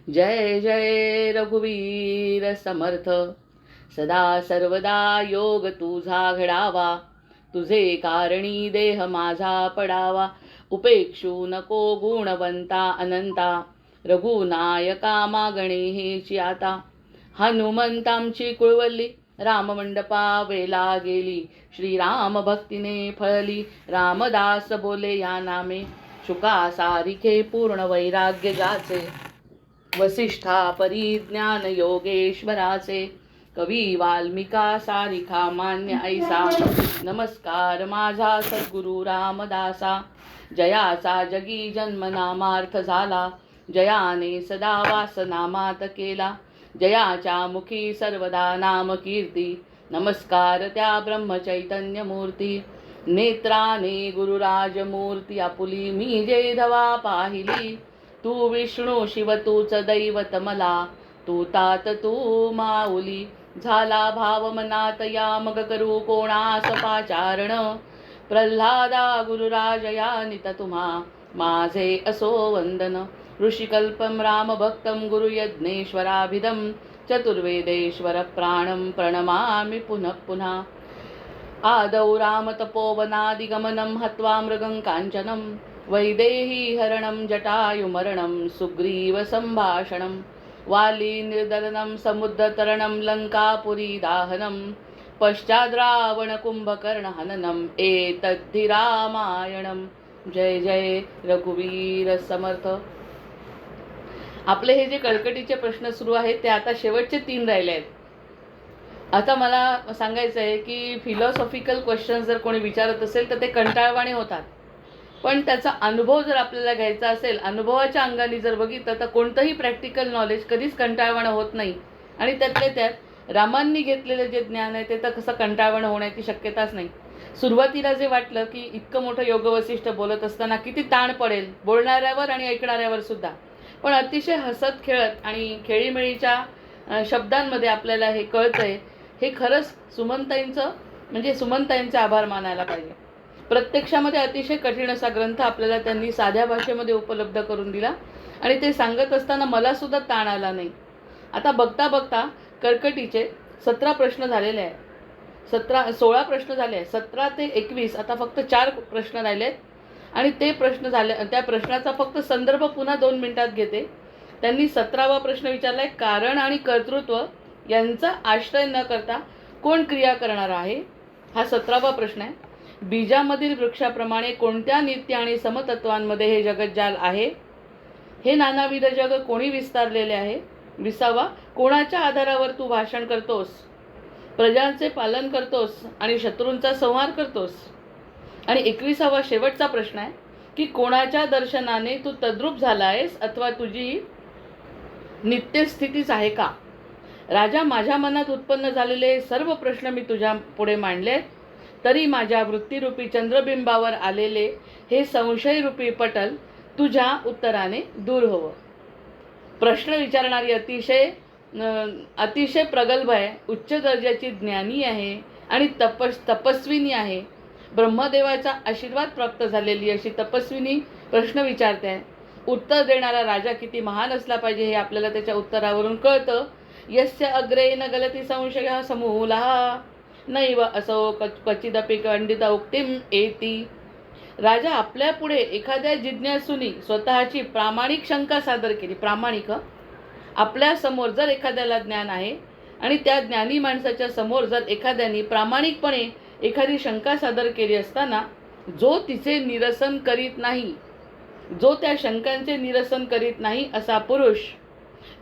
जय जय रघुवीर समर्थ. सदा सर्वदा योग तुझा घडावा, तुझे कारणी देह माझा पडावा. उपेक्षू नको गुणवंता अनंता, रघुनायका मागणे हेची आता. हनुमंतांची कुळवली राममंडपा वेला गेली, श्रीराम भक्तीने फळली. रामदास बोले या नामे, शुका सारिखे पूर्ण वैराग्य जाचे. वसिष्ठा परिज्ञान योगेश्वराचे, कवी वाल्मिका सारिखा मान्य ऐसा. नमस्कार माझा सद्गुरु रामदासा, जयाचा जगी जन्म नामार्थ झाला. जयाने सदा वास नामात केला, जयाच्या मुखी सर्वदा नाम कीर्ती. नमस्कार त्या ब्रह्मचैतन्य मूर्ती, नेत्राने गुरुराज मूर्ती आपुली. मी जे धवा पाहिली, तू विष्णू शिव तूच दैवत मला. तू तात तू माऊली, झाला भाव मनात या मग करू कोणास पाचारण. प्रल्हादा गुरुराज या नित तुम्हा, माझे असो वंदन. ऋषिकल्पम रामभक्तं गुरुयज्ञेश्वराभिधं, चतुर्वेदेश्वर प्राणं प्रणमामि पुनः पुनः. आदौ रामतपोवनादिगमनं हत्वा मृगं काञ्चनं, वैदेही हरणं जटायुमरणं सुग्रीव संभाषणं. वाली निर्दलनं समुद्रतरणं लंकापुरी दाहनं, पश्चाद्रावण कुंभकर्ण हननम् एतद्धि रामायणं. जय जय रघुवीर समर्थ. आपले हे जे कळकटीचे प्रश्न सुरू आहेत ते आता शेवटचे 3 राहिले आहेत. आता मला सांगायचं आहे की फिलॉसॉफिकल क्वेश्चन्स जर कोणी विचारत असेल तर ते कंटाळवाणे होतात, पण त्याचा अनुभव जर आपल्याला घ्यायचा असेल, अनुभवाच्या अंगाने जर बघितलं तर कोणतंही प्रॅक्टिकल नॉलेज कधीच कंटाळवाणं होत नाही. आणि त्यातल्या त्यात रामांनी घेतलेलं जे ज्ञान आहे ते तर कसं कंटाळवाणं होण्याची शक्यताच नाही. सुरुवातीला जे वाटलं की इतकं मोठं योगवसिष्ठ बोलत असताना किती ताण पडेल बोलणाऱ्यावर आणि ऐकणाऱ्यावर सुद्धा, पण अतिशय हसत खेळत आणि खेळीमेळीच्या शब्दांमध्ये आपल्याला हे कळतंय. हे खरंच सुमनताईंचं म्हणजे सुमनताईंचे आभार मानायला पाहिजे. प्रत्यक्षामध्ये अतिशय कठीण असा ग्रंथ आपल्याला त्यांनी साध्या भाषेमध्ये उपलब्ध करून दिला आणि ते सांगत असताना मला सुद्धा ताण आला नाही. आता बघता बघता कळकटीचे 17 प्रश्न झालेले आहेत. 16 प्रश्न झाले आहेत. 17 ते 21 आता फक्त 4 प्रश्न राहिलेत आणि ते प्रश्न झाले. त्या प्रश्नाचा फक्त संदर्भ पुन्हा 2 मिनिटात घेते. त्यांनी 17वा प्रश्न विचारला आहे, कारण आणि कर्तृत्व यांचा आश्रय न करता कोण क्रिया करणार आहे, हा 17वा प्रश्न आहे. बीजामधील वृक्षाप्रमाणे कोणत्या नित्य आणि समतत्वांमध्ये हे जगज्जाल आहे, हे नानाविध जग कोणी विस्तारलेले आहे. 20वा, कोणाच्या आधारावर तू भाषण करतोस, प्रजांचे पालन करतोस आणि शत्रूंचा संहार करतोस. आणि 21वा शेवटचा प्रश्न आहे की कोणाच्या दर्शनाने तू तद्रूप झाला आहेस अथवा तुझी नित्यस्थितीच आहे का. राजा, माझ्या मनात उत्पन्न झालेले सर्व प्रश्न मी तुझ्या पुढे मांडले, तरी माझ्या वृत्तीरूपी चंद्रबिंबावर आलेले हे संशयरूपी पटल तुझ्या उत्तराने दूर होवं. प्रश्न विचारणारी अतिशय प्रगल्भ आहे, उच्च दर्जाची ज्ञानी आहे आणि तपस्विनी आहे. ब्रह्मदेवाचा आशीर्वाद प्राप्त झालेली अशी तपस्विनी प्रश्न विचारते आहे. उत्तर देणारा राजा किती महान असला पाहिजे हे आपल्याला त्याच्या उत्तरावरून कळतं. यस्य अग्रे न गलती संशय समूलः, नैव असो क्वचिदपि खंडित उक्तिम एती. राजा, आपल्या पुढे एखाद्या जिज्ञासूनी स्वतःची प्रामाणिक शंका सादर केली. प्रामाणिक, आपल्या समोर जर एखाद्याला ज्ञान आहे आणि त्या ज्ञानी माणसाच्या समोर जर एखाद्याने प्रामाणिकपणे एखादी शंका सादर केली असताना जो तिचे निरसन करीत नाही, जो त्या शंकांचे निरसन करीत नाही असा पुरुष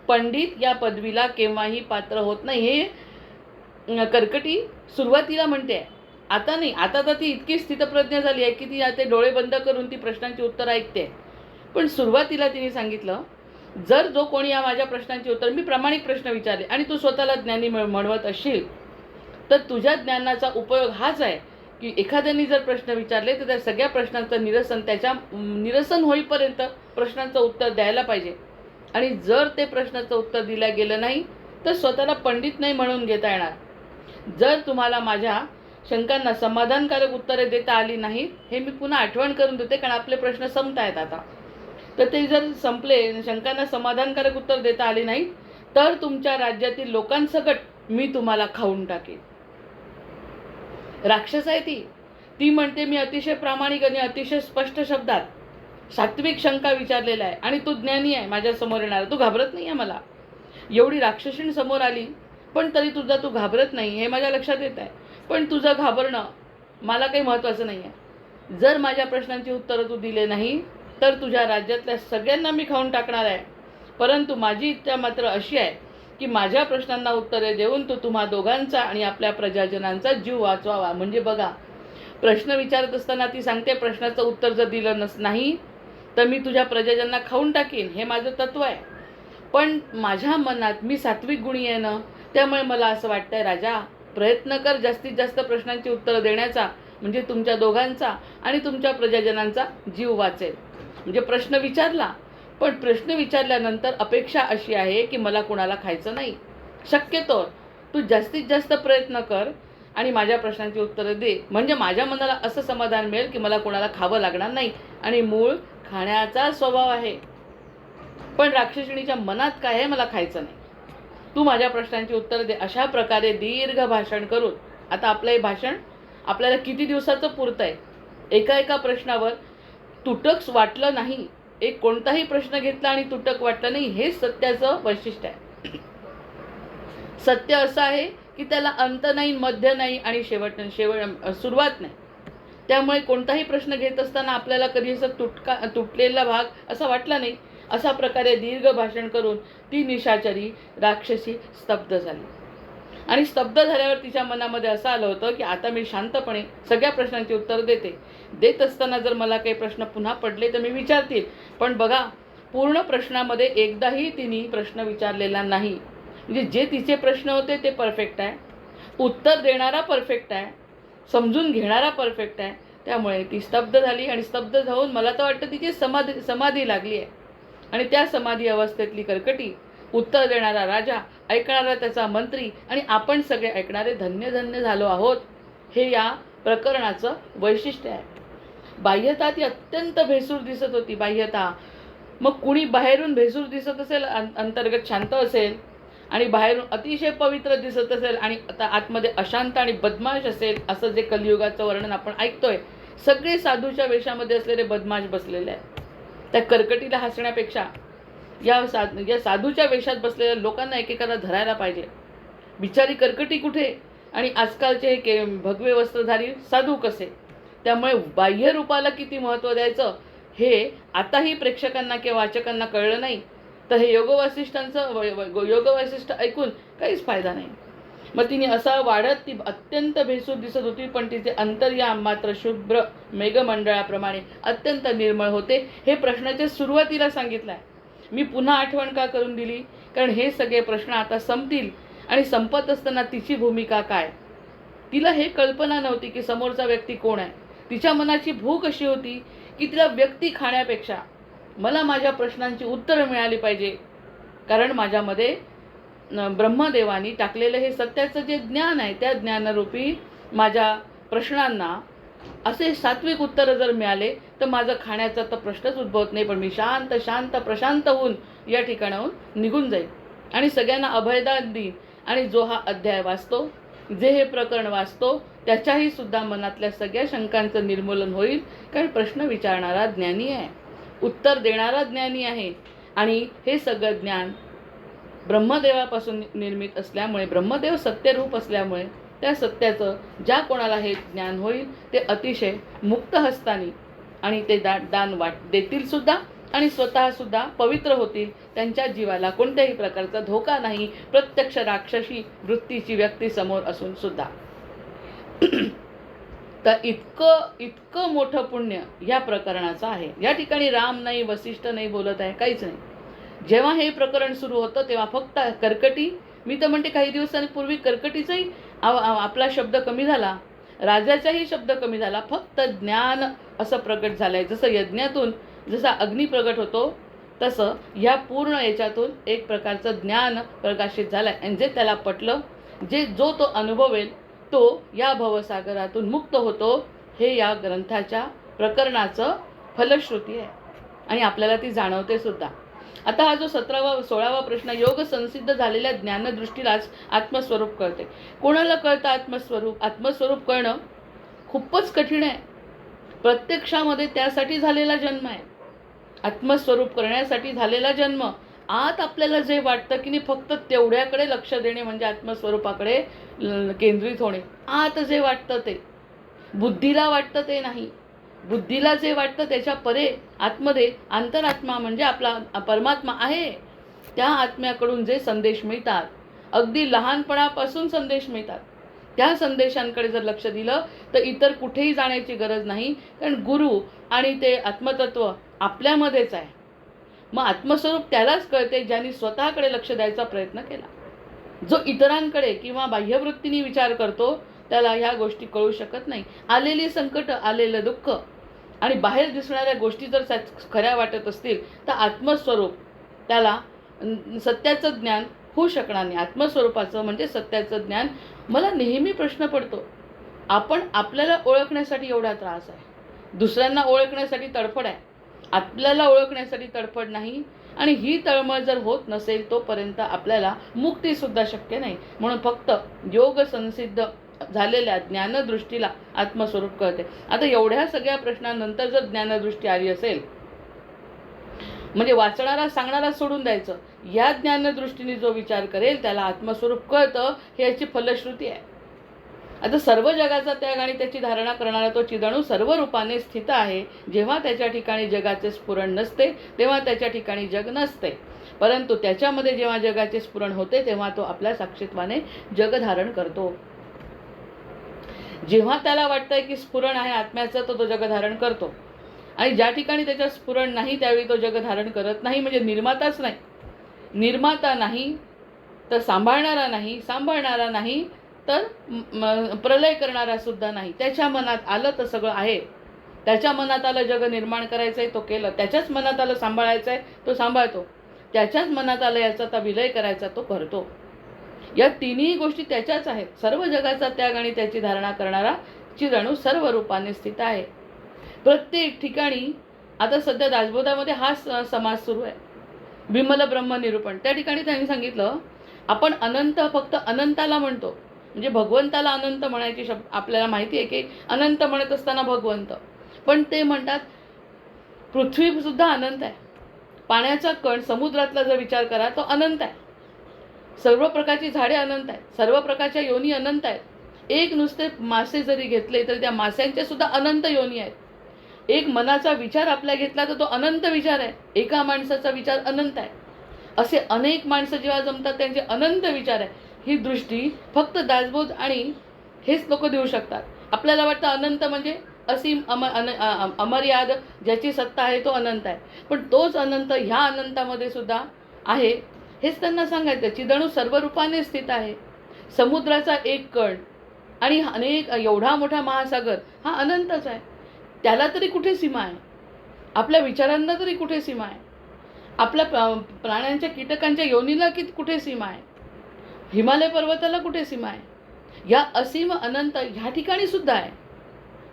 पंडित या पदवीला केव्हाही पात्र होत नाही. हे कर्कटी सुरुवातीला म्हणते. आता नाही, आता तर ती इतकी स्थितप्रज्ञ झाली आहे की ती आता डोळे बंद करून ती प्रश्नांची उत्तर ऐकते. पण सुरुवातीला तिने सांगितलं, जर जो कोणी या माझ्या प्रश्नांची उत्तर, मी प्रामाणिक प्रश्न विचारले आणि तू स्वतःला ज्ञानी म्हणवत असशील तर तुझ्या ज्ञानाचा उपयोग हाच आहे की एखाद्याने जर प्रश्न विचारले तर त्या सगळ्या प्रश्नांचं निरसन होईपर्यंत प्रश्नांचं उत्तर द्यायला पाहिजे. आणि जर ते प्रश्नाचं उत्तर दिलं गेलं नाही तर स्वतःला पंडित नाही म्हणून घेता येणार. जर तुम्हाला माझ्या शंकांना समाधानकारक उत्तरे देता आली नाहीत हे मी पुन्हा आठवण करून देते, कारण आपले प्रश्न संपत आहेत आता. तर ते जर संपले, शंकांना समाधानकारक उत्तर देता आले नाही, तर तुमच्या राज्यातील लोकांसकट मी तुम्हाला खाऊन टाकेन. राक्षस आहे ती म्हणते मी अतिशय प्रामाणिक आणि अतिशय स्पष्ट शब्दात सात्विक शंका विचारलेला आहे आणि तू ज्ञानी आहे माझ्या समोर येणार, तू घाबरत नाही आहे मला. एवढी राक्षसीण समोर आली पण तरी तू घाबरत नाही हे माझ्या लक्षात येत आहे. पण तुझं घाबरणं मला काही महत्त्वाचं नाही आहे. जर माझ्या प्रश्नांची उत्तरं तू दिले नाही तर तुझ्या राज्यातल्या सगळ्यांना मी खाऊन टाकणार आहे. परंतु माझी इच्छा मात्र अशी आहे की माझ्या प्रश्नांना उत्तरे देऊन तू तुम्हा दोघांचा आणि आपल्या प्रजाजनांचा जीव वाचवावा. म्हणजे बघा, प्रश्न विचारत असताना ती सांगते प्रश्नाचं उत्तर जर दिलं नाही तर मी तुझ्या प्रजाजनांना खाऊन टाकीन, हे माझं तत्व आहे. पण माझ्या मनात मी सात्विक गुणी आहे ना, त्यामुळे मला असं वाटतंय राजा, प्रयत्न कर जास्तीत जास्त प्रश्नांची उत्तरं देण्याचा, म्हणजे तुमच्या दोघांचा आणि तुमच्या प्रजाजनांचा जीव वाचेल. म्हणजे प्रश्न विचारला, पण प्रश्न विचारल्यानंतर अपेक्षा अशी आहे की मला कोणाला खायचं नाही. शक्यतो तू जास्तीत जास्त प्रयत्न कर आणि माझ्या प्रश्नांची उत्तरं दे, म्हणजे माझ्या मनाला असं समाधान मिळेल की मला कोणाला खावं लागणार नाही. आणि मूळ खाण्याचा स्वभाव आहे, पण राक्षसिणीच्या मनात काय आहे, मला खायचं नाही, तू माझ्या प्रश्नांची उत्तरं दे. अशा प्रकारे दीर्घ भाषण करून, आता आपलं हे भाषण आपल्याला किती दिवसाचं पुरतं आहे, एका प्रश्नावर तुटक वाटलं नाही, एक कोणताही प्रश्न घेतला आणि तुटक वाटलं नाही, हे सत्याचं वैशिष्ट्य आहे. सत्य असं आहे की त्याला अंत नाही, मध्य नाही आणि शेवट सुरुवात नाही. त्यामुळे कोणताही प्रश्न घेत असताना आपल्याला कधी असं तुटलेला भाग असा वाटला नाही. अशा प्रकारे दीर्घ भाषण करून ती निशाचरी राक्षसी स्तब्ध झाली. आणि स्तब्ध झाल्यावर तिच्या मनामध्ये असं आलं होतं की आता मी शांतपणे सगळ्या प्रश्नांची उत्तर देत असताना जर मला काही प्रश्न पुन्हा पडले तर मी विचारतील. पण बघा, पूर्ण प्रश्नामध्ये एकदाही तिने प्रश्न विचारलेला नाही. म्हणजे जे तिचे प्रश्न होते ते परफेक्ट आहे, उत्तर देणारा परफेक्ट आहे, समजून घेणारा परफेक्ट आहे. त्यामुळे ती स्तब्ध झाली आणि स्तब्ध जाऊन मला तर वाटतं तिची समाधी लागली आहे. आणि त्या समाधी अवस्थेतली कर्कटी, उत्तर देणारा राजा, ऐकणारा त्याचा मंत्री आणि आपण सगळे ऐकणारे धन्य धन्य झालो आहोत, हे या प्रकरणाचं वैशिष्ट्य आहे. बाह्यता ती अत्यंत भेसूर दिसत होती. बाह्यता, मग कुणी बाहेरून भेसूर दिसत असेल, अंतर्गत शांत असेल आणि बाहेरून अतिशय पवित्र दिसत असेल आणि आता आतमध्ये अशांत आणि बदमाश असेल, असं जे कलियुगाचं वर्णन आपण ऐकतोय. सगळे साधूच्या वेशामध्ये असलेले बदमाश बसलेले आहेत. त्या कर्कटीला हसण्यापेक्षा या साधूच्या वेशात बसलेल्या लोकांना एकेकाला धरायला पाहिजे. बिचारी कर्कटी कुठे आणि आजकालचे हे भगवे वस्त्रधारी साधू कसे. त्यामुळे बाह्य रूपाला किती महत्त्व द्यायचं हे आताही प्रेक्षकांना किंवा वाचकांना कळलं नाही तर हे योगवासिष्ठ ऐकून काहीच फायदा नाही. मग तिने असा वाढत ती अत्यंत भेसूर दिसत होती, पण तिचे अंतर्याम मात्र शुभ्र मेघमंडळाप्रमाणे अत्यंत निर्मळ होते. हे प्रश्नाच्या सुरुवातीला सांगितलं आहे. मी पुन्हा आठवण का करून दिली, कारण हे सगळे प्रश्न आता संपतील आणि संपत असताना तिची भूमिका काय, तिला हे कल्पना नव्हती की समोरचा व्यक्ती कोण आहे. तिच्या मनाची भूक अशी होती की तिला व्यक्ती खाण्यापेक्षा मला माझ्या प्रश्नांची उत्तरं मिळाली पाहिजे. कारण माझ्यामध्ये ब्रह्मदेवानी टाकलेलं हे सत्याचं जे ज्ञान आहे, त्या ज्ञानरूपी माझ्या प्रश्नांना असे सात्विक उत्तरं जर मिळाले तर माझं खाण्याचा तर प्रश्नच उद्भवत नाही. पण मी शांत प्रशांत होऊन या ठिकाणाहून निघून जाईल आणि सगळ्यांना अभयदान देईन. आणि जो हा अध्याय वाचतो, जे हे प्रकरण वाचतो, त्याच्याही सुद्धा मनातल्या सगळ्या शंकांचं निर्मूलन होईल. कारण प्रश्न विचारणारा ज्ञानी आहे, उत्तर देणारा ज्ञानी आहे आणि हे सगळं ज्ञान ब्रह्मदेवापासून निर्मित असल्यामुळे, ब्रह्मदेव सत्यरूप असल्यामुळे त्या सत्याचं ज्या कोणाला हे ज्ञान होईल ते अतिशय मुक्त हस्तानी आणि ते दान देतील सुद्धा आणि स्वतःसुद्धा पवित्र होतील. त्यांच्या जीवाला कोणत्याही प्रकारचा धोका नाही, प्रत्यक्ष राक्षसी वृत्तीची व्यक्ती समोर असून सुद्धा. तर इतकं मोठं पुण्य या प्रकरणाचं आहे. या ठिकाणी राम नाही, वसिष्ठ नाही बोलत आहे, काहीच नाही. जेव्हा हे प्रकरण सुरू होतं तेव्हा फक्त कर्कटी, मी तर म्हणते काही दिवसांपूर्वी कर्कटीचाही आपला शब्द कमी झाला, राजाचाही शब्द कमी झाला. फक्त ज्ञान असं प्रगट झालंय. जसं यज्ञातून जसा अग्नी प्रगट होतो तसं या पूर्ण याच्यातून एक प्रकारचं ज्ञान प्रकाशित झालंय. आणि जे त्याला पटलं, जो तो अनुभवेल तो या भवसागरातून मुक्त होतो. हे या ग्रंथाच्या प्रकरणाचं फलश्रुती आहे. आणि आपल्याला ती जाणवते सुद्धा. आता हा जो 16वा प्रश्न, योग संसिद्ध झालेल्या ज्ञानदृष्टीलाच आत्मस्वरूप कळते. कोणाला कळतं आत्मस्वरूप? आत्मस्वरूप कळणं खूपच कठीण आहे. प्रत्यक्षामध्ये त्यासाठी झालेला जन्म आहे. आत्मस्वरूप करण्यासाठी झालेला जन्म. आत आपल्याला जे वाटतं की नाही, फक्त तेवढ्याकडे लक्ष देणे म्हणजे आत्मस्वरूपाकडे केंद्रित होणे. आत जे वाटतं ते, बुद्धीला वाटतं ते नाही. बुद्धीला जे वाटतं त्याच्या परे आतमध्ये अंतरात्मा म्हणजे आपला परमात्मा आहे. त्या आत्म्याकडून जे संदेश मिळतात, अगदी लहानपणापासून संदेश मिळतात, त्या संदेशांकडे जर लक्ष दिलं तर इतर कुठेही जाण्याची गरज नाही. कारण गुरु आणि ते आत्मतत्व आपल्यामध्येच आहे. मग आत्मस्वरूप त्यालाच कळते ज्यांनी स्वतःकडे लक्ष द्यायचा प्रयत्न केला. जो इतरांकडे किंवा बाह्यवृत्तीने विचार करतो त्याला ह्या गोष्टी कळू शकत नाही. आलेली संकट, आलेलं दुःख आणि बाहेर दिसणाऱ्या गोष्टी जर खऱ्या वाटत असतील तर आत्मस्वरूप त्याला सत्याचं ज्ञान होऊ शकणार नाही. आत्मस्वरूपाचं म्हणजे सत्याचं ज्ञान. मला नेहमी प्रश्न पडतो, आपण आपल्याला ओळखण्यासाठी एवढा त्रास आहे, दुसऱ्यांना ओळखण्यासाठी तडफड आहे, आपल्याला ओळखण्यासाठी तडफड नाही. आणि ही तळमळ जर होत नसेल तोपर्यंत आपल्याला मुक्तीसुद्धा शक्य नाही. म्हणून फक्त योग संसिद्ध झालेल्या ज्ञानदृष्टीला आत्मस्वरूप कळते. आता एवढ्या सगळ्या प्रश्नांनंतर जर ज्ञानदृष्टी आली असेल म्हणजे वाचणारा सांगणारा सोडून द्यायचं. या ज्ञानदृष्टीने जो विचार करेल त्याला आत्मस्वरूप कळतं, हे याची फलश्रुती आहे. आता सर्व जगाचा त्याग आणि त्याची धारणा करणारा तो चिदणू सर्व रूपाने स्थित आहे. जेव्हा त्याच्या ठिकाणी जगाचे स्फुरण नसते तेव्हा त्याच्या ठिकाणी जग नसते, परंतु त्याच्यामध्ये जेव्हा जगाचे स्फुरण होते तेव्हा तो आपल्या साक्षीत्वाने जग धारण करतो. जेव्हा त्याला वाटतंय की स्फुरण आहे आत्म्याचं तो जग धारण करतो. आणि ज्या ठिकाणी त्याच्या स्फुरण नाही त्यावेळी तो जग धारण करत नाही. म्हणजे निर्माताच नाही. निर्माता नाही तर सांभाळणारा नाही, सांभाळणारा नाही तर प्रलय करणारा सुद्धा नाही. त्याच्या मनात आलं तर सगळं आहे. त्याच्या मनात आलं जग निर्माण करायचं आहे तो केलं. त्याच्याच मनात आलं सांभाळायचं आहे तो सांभाळतो. त्याच्याच मनात आलं याचा तर विलय करायचा तो करतो. या तिन्ही गोष्टी त्याच्याच आहेत. सर्व जगाचा त्याग आणि त्याची धारणा करणारा चिदणू सर्व रूपाने स्थित आहे. प्रत्येक ठिकाणी आता सध्या दासबोधामध्ये हा समाज सुरू आहे, विमल ब्रह्म निरूपण. त्या ठिकाणी त्यांनी सांगितलं आपण अनंत फक्त अनंताला म्हणतो. म्हणजे भगवंताला अनंत म्हणायची आपल्याला माहिती आहे की अनंत म्हणत असताना भगवंत, पण ते म्हणतात पृथ्वी सुद्धा अनंत आहे. पाण्याचा कण समुद्रातला जर विचार करा तो अनंत आहे. सर्व प्रकारची झाडे अनंत आहेत, सर्व प्रकारच्या योनी अनंत आहेत. एक नुसते मासे जरी घेतले तरी त्या मास्यांच्या सुद्धा अनंत योनी आहेत. एक मनाचा विचार आपल्या घेतला तर तो अनंत विचार आहे. एका माणसाचा विचार अनंत आहे. असे अनेक माणसं जेव्हा जमतात त्यांचे अनंत विचार आहे. ही दृष्टी फक्त दासबोध आणि हेच लोक देऊ शकतात. आपल्याला वाटतं अनंत म्हणजे असीम अमर्याद, ज्याची सत्ता आहे तो अनंत आहे. पण तोच अनंत ह्या अनंतामध्ये सुद्धा आहे हेच त्यांना सांगायचं. चिदणू सर्व रूपाने स्थित आहे. समुद्राचा एक कण आणि अनेक एवढा मोठा महासागर हा अनंतच आहे. त्याला तरी कुठे सीमा आहे? आपल्या विचारांना तरी कुठे सीमा आहे? आपल्या प्राण्यांच्या कीटकांच्या योनीला कुठे सीमा आहे? हिमालय पर्वताला कुठे सीमा आहे? या असीम अनंत ह्या ठिकाणी सुद्धा आहे.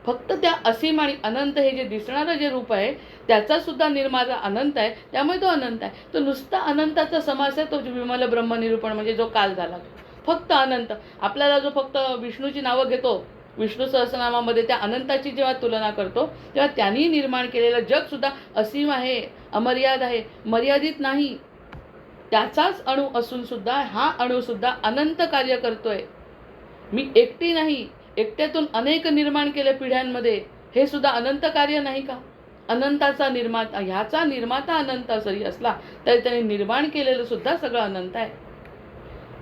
फक्त त्या असीम आणि अनंत हे जे दिसणारं जे रूप आहे त्याचा सुद्धा निर्माता अनंत आहे, त्यामुळे तो अनंत आहे. तो नुसता अनंताचा समास आहे तो विमल ब्रह्म निरूपण म्हणजे जो काल झाला. फक्त अनंत. आपल्याला जो फक्त विष्णूची नावं घेतो, विष्णू सहस्रनामामध्ये त्या अनंताची जेव्हा तुलना करतो तेव्हा त्यांनी निर्माण केलेलं जग सुद्धा असीम आहे, अमर्याद आहे, मर्यादित नाही. त्याचाच अणू असून सुद्धा हा अणू सुद्धा अनंत कार्य करतोय. मी एकटी नाही, एकट्यातून अनेक निर्माण केले पिढ्यांमध्ये, हे सुद्धा अनंत कार्य नाही का? अनंताचा निर्माता, ह्याचा निर्माता अनंत जरी असला तरी त्याने निर्माण केलेलं सुद्धा सगळं अनंत आहे.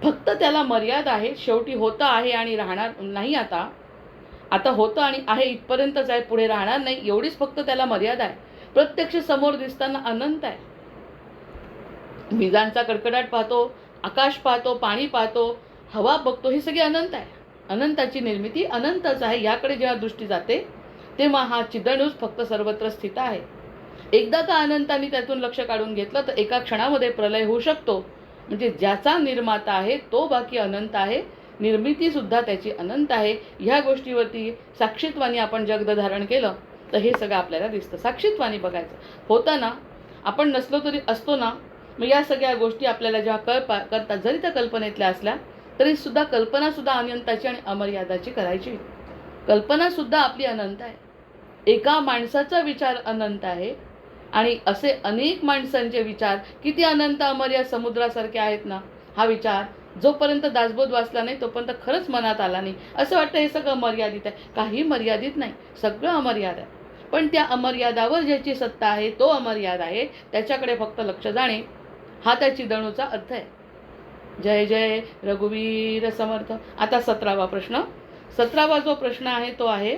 फक्त त्याला मर्यादा आहे. शेवटी होतं आहे आणि राहणार नाही. आता होतं आणि आहे इथपर्यंतच आहे, पुढे राहणार नाही, एवढीच फक्त त्याला मर्यादा आहे. प्रत्यक्ष समोर दिसताना अनंत आहे. विजांचा कडकडाट पाहतो, आकाश पाहतो, पाणी पाहतो, हवा बघतो, हे सगळे अनंत आहे. अनंताची निर्मिती अनंतच आहे. याकडे जेव्हा दृष्टी जाते तेव्हा हा चिदणूच फक्त सर्वत्र स्थित आहे. एकदा का अनंताने त्यातून लक्ष काढून घेतलं तर एका क्षणामध्ये प्रलय होऊ शकतो. म्हणजे ज्याचा निर्माता आहे तो बाकी अनंत आहे, निर्मिती सुद्धा त्याची अनंत आहे. ह्या गोष्टीवरती साक्षीत्वाने आपण जगद धारण केलं तर हे सगळं आपल्याला दिसतं. साक्षीत्वाने बघायचं. होतं ना, आपण नसलो तरी असतो ना, मग या सगळ्या गोष्टी आपल्याला जेव्हा करतात, जरी त्या कल्पनेतल्या असल्या तरी सुद्धा कल्पनासुद्धा अनंताची आणि अमर्यादाची करायची. कल्पनासुद्धा आपली अनंत आहे. एका माणसाचा विचार अनंत आहे आणि असे अनेक माणसांचे विचार किती अनंत अमर्याद समुद्रासारखे आहेत ना. हा विचार जोपर्यंत दासबोध वाचला नाही तोपर्यंत खरंच मनात आला नाही. असं वाटतं हे सगळं मर्यादित आहे. काही मर्यादित नाही, सगळं अमर्याद आहे. पण त्या अमर्यादावर ज्याची सत्ता आहे तो अमर्याद आहे, त्याच्याकडे फक्त लक्ष जाणे हा त्याची जणूचा अर्थ आहे. जय जय रघुवीर समर्थ. आता 17वा प्रश्न. 17वा जो प्रश्न आहे तो आहे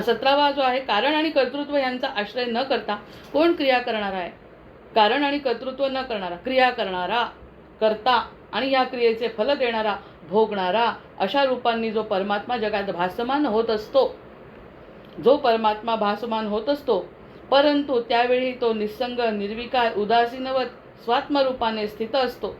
17वा जो आहे, कारण आणि कर्तृत्व यांचा आश्रय न करता कोण क्रिया करणारा आहे? कारण आणि कर्तृत्व न करणारा, क्रिया करणारा, करता आणि या क्रियेचे फल देणारा, भोगणारा, अशा रूपांनी जो परमात्मा जगात भासमान होत असतो, जो परमात्मा भासमान होत असतो, परंतु त्यावेळी तो निस्संग, निर्विकार, उदासीनवत स्वात्मरूपाने स्थित असतो.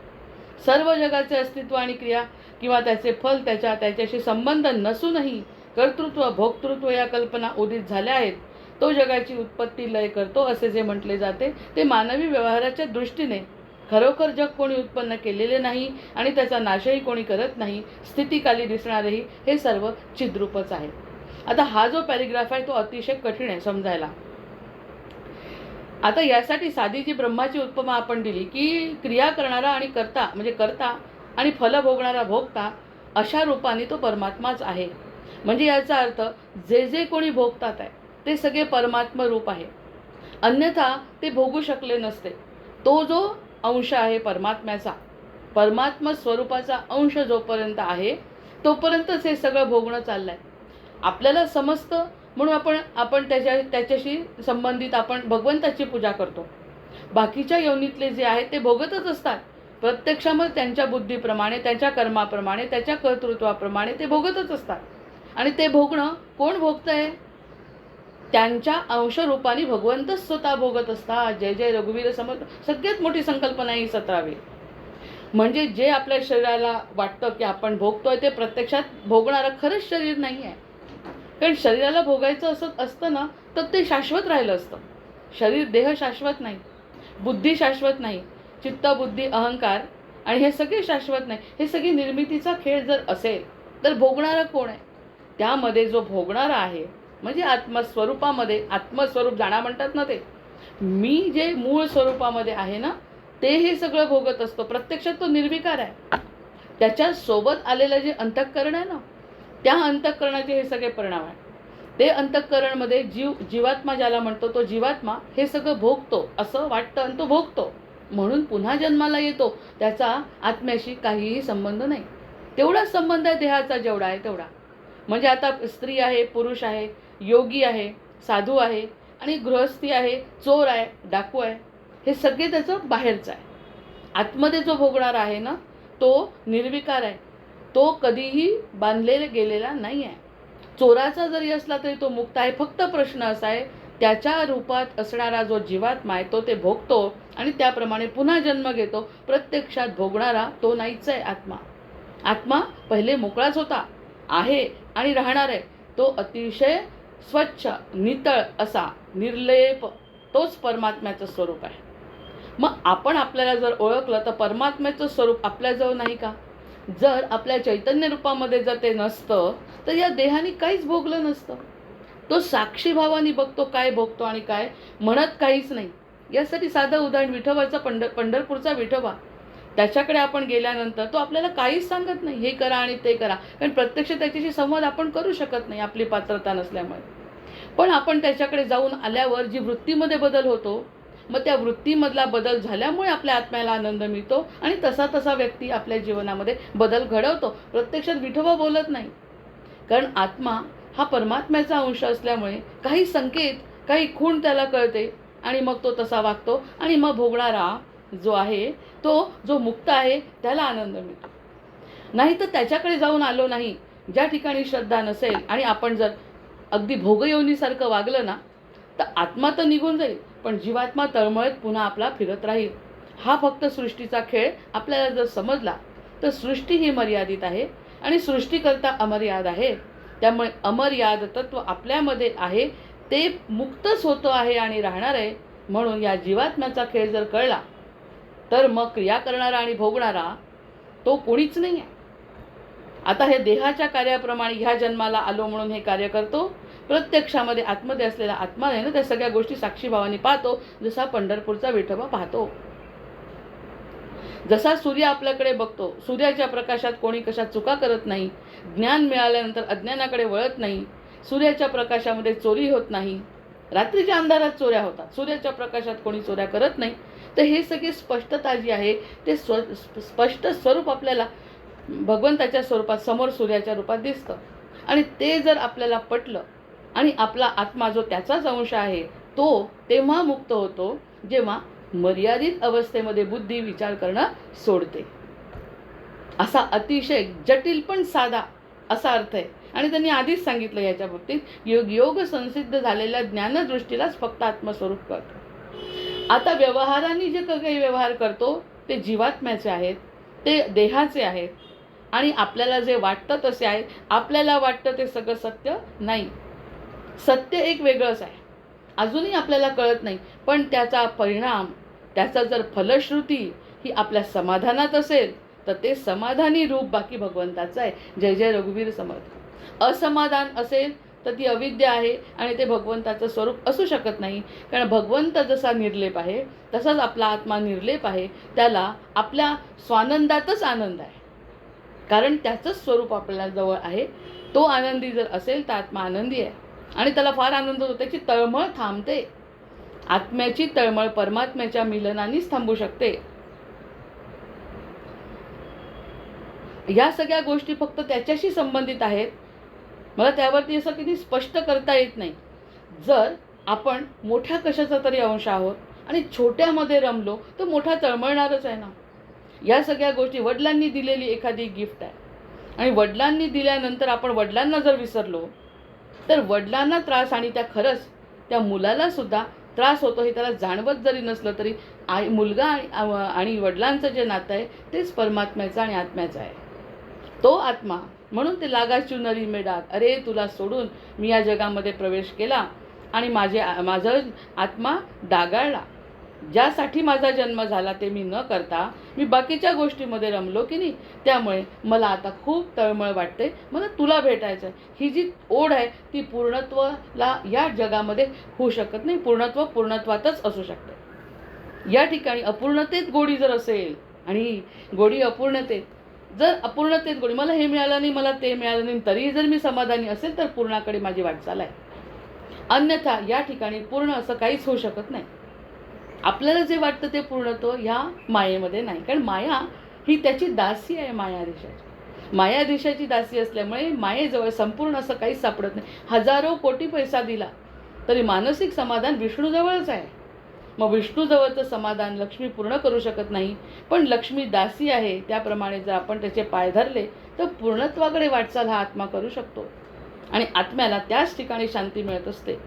सर्व जगाचे अस्तित्व आणि क्रिया किंवा त्याचे फल त्याच्याशी संबंध नसूनही कर्तृत्व, भोक्तृत्व या कल्पना उदित झाल्या आहेत. तो जगाची उत्पत्ती लय करतो असे जे म्हटले जाते ते मानवी व्यवहाराच्या दृष्टीने खरोखर जग कोणी उत्पन्न केलेले नाही आणि त्याचा नाशही कोणी करत नाही. स्थितीकाली दिसणारेही हे सर्व चिद्रूपच आहे. आता हा जो पॅरेग्राफ आहे तो अतिशय कठीण आहे समजायला. आता यासाठी साधी जी ब्रह्माची उपमा आपण दिली की क्रिया करणारा आणि करता म्हणजे करता आणि फल भोगणारा भोगता, अशा रूपाने तो परमात्माच आहे. म्हणजे याचा अर्थ जे जे कोणी भोगतात आहे ते सगळे परमात्म रूप आहे, अन्यथा ते भोगू शकले नसते. तो जो अंश आहे परमात्म्याचा, परमात्म स्वरूपाचा अंश जोपर्यंत आहे तोपर्यंतच हे सगळं भोगणं चाललंय. आपल्याला समजतं म्हणून आपण त्याच्याशी संबंधित आपण भगवंताची पूजा करतो. बाकीच्या योनीतले जे आहेत ते भोगतच असतात. प्रत्यक्षामध्ये त्यांच्या बुद्धीप्रमाणे, त्यांच्या कर्माप्रमाणे, त्याच्या कर्तृत्वाप्रमाणे ते भोगतच असतात. आणि ते भोगणं कोण भोगतंय? त्यांच्या अंशरूपाने भगवंतच स्वतः भोगत असतात. जय जय रघुवीर समर्थ. सगळ्यात मोठी संकल्पना ही 17वी. म्हणजे जे आपल्या शरीराला वाटतं की आपण भोगतोय ते प्रत्यक्षात भोगणारं खरंच शरीर नाही आहे. कारण शरीराला भोगायचं असतं ना तर ते शाश्वत राहिलं असतं. शरीर, देह शाश्वत नाही, बुद्धी शाश्वत नाही, चित्त, बुद्धी, अहंकार आणि हे सगळे शाश्वत नाही. हे सगळी निर्मितीचा खेळ जर असेल तर भोगणारा कोण आहे? त्यामध्ये जो भोगणारा आहे म्हणजे आत्मस्वरूपामध्ये, आत्मस्वरूप जाणा म्हणतात ना, ते मी जे मूळ स्वरूपामध्ये आहे ना ते हे सगळं भोगत असतो. प्रत्यक्षात तो निर्विकार आहे. त्याच्या सोबत आलेलं जे अंतःकरण आहे ना, त्या अंतःकरणाचे हे सगळे परिणाम आहे. ते अंतःकरणमध्ये जीवात्मा ज्याला म्हणतो तो जीवात्मा हे सगळं भोगतो असं वाटतं आणि तो भोगतो म्हणून पुन्हा जन्माला येतो. त्याचा आत्म्याशी काहीही संबंध नाही. तेवढाच संबंध आहे देहाचा जेवढा आहे तेवढा. म्हणजे आता स्त्री आहे, पुरुष आहे, योगी आहे, साधू आहे आणि गृहस्थी आहे, चोर आहे, डाकू आहे, हे सगळे त्याचं बाहेरचं आहे. आतमध्ये जो भोगणारा आहे ना तो निर्विकार आहे. तो कधीही बांधलेला गेलेला नाही आहे. चोराचा जरी असला तरी तो मुक्त आहे. फक्त प्रश्न असा आहे त्याच्या रूपात असणारा जो जीवात्मा आहे तो ते भोगतो आणि त्याप्रमाणे पुन्हा जन्म घेतो. प्रत्यक्षात भोगणारा तो नाहीच आहे आत्मा. आत्मा पहिले मोकळाच होता, आहे आणि राहणार आहे. तो अतिशय स्वच्छ, नितळ असा निर्लेप तोच परमात्म्याचं स्वरूप आहे. मग आपण आपल्याला जर ओळखलं तर परमात्म्याचं स्वरूप आपल्याजवळ नाही का? जर आपल्या चैतन्य रूपामध्ये जर ते नसतं तर या देहाने काहीच भोगलं नसतं. तो साक्षी भावाने बघतो काय भोगतो आणि काय म्हणत काहीच नाही. यासाठी साधं उदाहरण विठोबाचा पंढरपूरचा विठोबा. त्याच्याकडे आपण गेल्यानंतर तो आपल्याला काहीच सांगत नाही, हे करा आणि ते करा. कारण प्रत्यक्ष त्याच्याशी संवाद आपण करू शकत नाही आपली पात्रता नसल्यामुळे. पण आपण त्याच्याकडे जाऊन आल्यावर जी वृत्तीमध्ये बदल होतो, मग त्या वृत्तीमधला बदल झाल्यामुळे आपल्या आत्म्याला आनंद मिळतो आणि तसा तसा व्यक्ती आपल्या जीवनामध्ये बदल घडवतो. प्रत्यक्षात विठोबा बोलत नाही, कारण आत्मा हा परमात्म्याचा अंश असल्यामुळे काही संकेत, काही खूण त्याला कळते आणि मग तो तसा वागतो आणि मग भोगणारा जो आहे तो जो मुक्त आहे त्याला आनंद मिळतो. नाही तर त्याच्याकडे जाऊन आलो नाही, ज्या ठिकाणी श्रद्धा नसेल आणि आपण जर अगदी भोगयोनीसारखं वागलं ना तर आत्मा तर निघून जाईल पण जीवात्मा तळमळत पुन्हा आपला फिरत राहील. हा फक्त सृष्टीचा खेळ आपल्याला जर समजला तर सृष्टी ही मर्यादित आहे आणि सृष्टीकर्ता अमर्याद आहे. त्यामुळे अमर्याद तत्व आपल्यामध्ये आहे, ते मुक्तच होतं आहे आणि राहणार आहे. म्हणून या जीवात्म्याचा खेळ जर कळला तर मग क्रिया करणारा आणि भोगणारा तो कोणीच नाही आहे. आता हे देहाच्या कार्याप्रमाणे ह्या जन्माला आलो म्हणून हे कार्य करतो, प्रत्यक्षामध्ये आतमध्ये असलेला आत्मा आहे ना, त्या सगळ्या गोष्टी साक्षीभावाने पाहतो, जसा पंढरपूरचा विठोबा पाहतो. जसा सूर्य आपल्याकडे बघतो, सूर्याच्या प्रकाशात कोणी कशा चुका करत नाही, ज्ञान मिळाल्यानंतर अज्ञानाकडे वळत नाही, सूर्याच्या प्रकाशामध्ये चोरी होत नाही, रात्रीच्या अंधारात चोऱ्या होतात, सूर्याच्या प्रकाशात कोणी चोऱ्या करत नाही. तर हे सगळी स्पष्टता जी आहे ते स्पष्ट स्वरूप आपल्याला भगवंताच्या स्वरूपात समोर सूर्याच्या रूपात दिसतं. आणि ते जर आपल्याला पटलं आणि आपला आत्मा जो त्याचाच अंश आहे तो तेव्हा मुक्त होतो जेव्हा मर्यादित अवस्थेमध्ये बुद्धी विचार करणं सोडते. असा अतिशय जटिल पण साधा असा अर्थ आहे. आणि त्यांनी आधीच सांगितलं याच्या बाबतीत योग संसिद्ध झालेल्या ज्ञानदृष्टीलाच फक्त आत्मस्वरूप कळतं. आता व्यवहारांनी जे काही व्यवहार करतो ते जीवात्म्याचे आहेत, ते देहाचे आहेत आणि आपल्याला जे वाटतं तसे आहे. आपल्याला वाटतं ते सगळं सत्य नाही, सत्य एक वेगळंच आहे, अजूनही आपल्याला कळत नाही. पण त्याचा परिणाम, त्याचा जर फलश्रुती ही आपल्या समाधानात असेल तर ते समाधानी रूप बाकी भगवंताचं आहे. जय जय रघुवीर समर्थ. असमाधान असेल तर ती अविद्या आहे आणि ते भगवंताचं स्वरूप असू शकत नाही. कारण भगवंत जसा निर्लेप आहे तसाच आपला आत्मा निर्लेप आहे. त्याला आपल्या स्वानंदातच आनंद आहे, कारण त्याचंच स्वरूप आपल्याला जवळ आहे. तो आनंदी जर असेल तर आत्मा आनंदी आहे आणि त्याला फार आनंद होतो. त्याची तळमळ थांबते. आत्म्याची तळमळ परमात्म्याच्या मिलनानेच थांबू शकते. या सगळ्या गोष्टी फक्त त्याच्याशी संबंधित आहेत. मला त्यावरती असं किती स्पष्ट करता येत नाही. जर आपण मोठ्या कशाचा तरी अंश आहोत आणि छोट्यामध्ये रमलो तर मोठा तळमळणारच आहे ना. या सगळ्या गोष्टी वडिलांनी दिलेली एखादी गिफ्ट आहे आणि वडिलांनी दिल्यानंतर आपण वडिलांना जर विसरलो तर वडिलांना त्रास आणि त्या खरंच त्या मुलाला सुद्धा त्रास होतो हे त्याला जाणवत जरी नसलं तरी मुलगा आणि वडिलांचं जे नातं आहे तेच परमात्म्याचं आणि आत्म्याचं आहे. तो आत्मा म्हणून ते लागाची नरी मे डाग, अरे तुला सोडून मी या जगामध्ये प्रवेश केला आणि माझा आत्मा डागाळला. ज्यासाठी माझा जन्म झाला ते मी न करता मी बाकीच्या गोष्टीमध्ये रमलो की नाही, त्यामुळे मला आता खूप तळमळ वाटते, मला तुला भेटायचं आहे. ही जी ओढ आहे ती पूर्णत्वाला या जगामध्ये होऊ शकत नाही. पूर्णत्व पूर्णत्वातच असू शकते. या ठिकाणी अपूर्णतेत गोडी जर असेल आणि गोडी अपूर्णतेत, जर अपूर्णतेत गोडी, मला हे मिळालं नाही, मला ते मिळालं नाही, तरीही जर मी समाधानी असेल तर पूर्णाकडे माझी वाटचाल आहे. अन्यथा या ठिकाणी पूर्ण असं काहीच होऊ शकत नाही. आपल्याला जे वाटतं ते पूर्णत्व ह्या मायेमध्ये नाही. कारण माया ही त्याची दासी आहे. मायाधीशाची दासी असल्यामुळे मायेजवळ संपूर्ण असं काहीच सापडत नाही. हजारो कोटी पैसा दिला तरी मानसिक समाधान विष्णूजवळच आहे. मग विष्णूजवळचं समाधान लक्ष्मी पूर्ण करू शकत नाही, पण लक्ष्मी दासी आहे. त्याप्रमाणे जर आपण त्याचे पाय धरले तर पूर्णत्वाकडे वाटचाल हा आत्मा करू शकतो आणि आत्म्याला त्याच ठिकाणी शांती मिळत असते.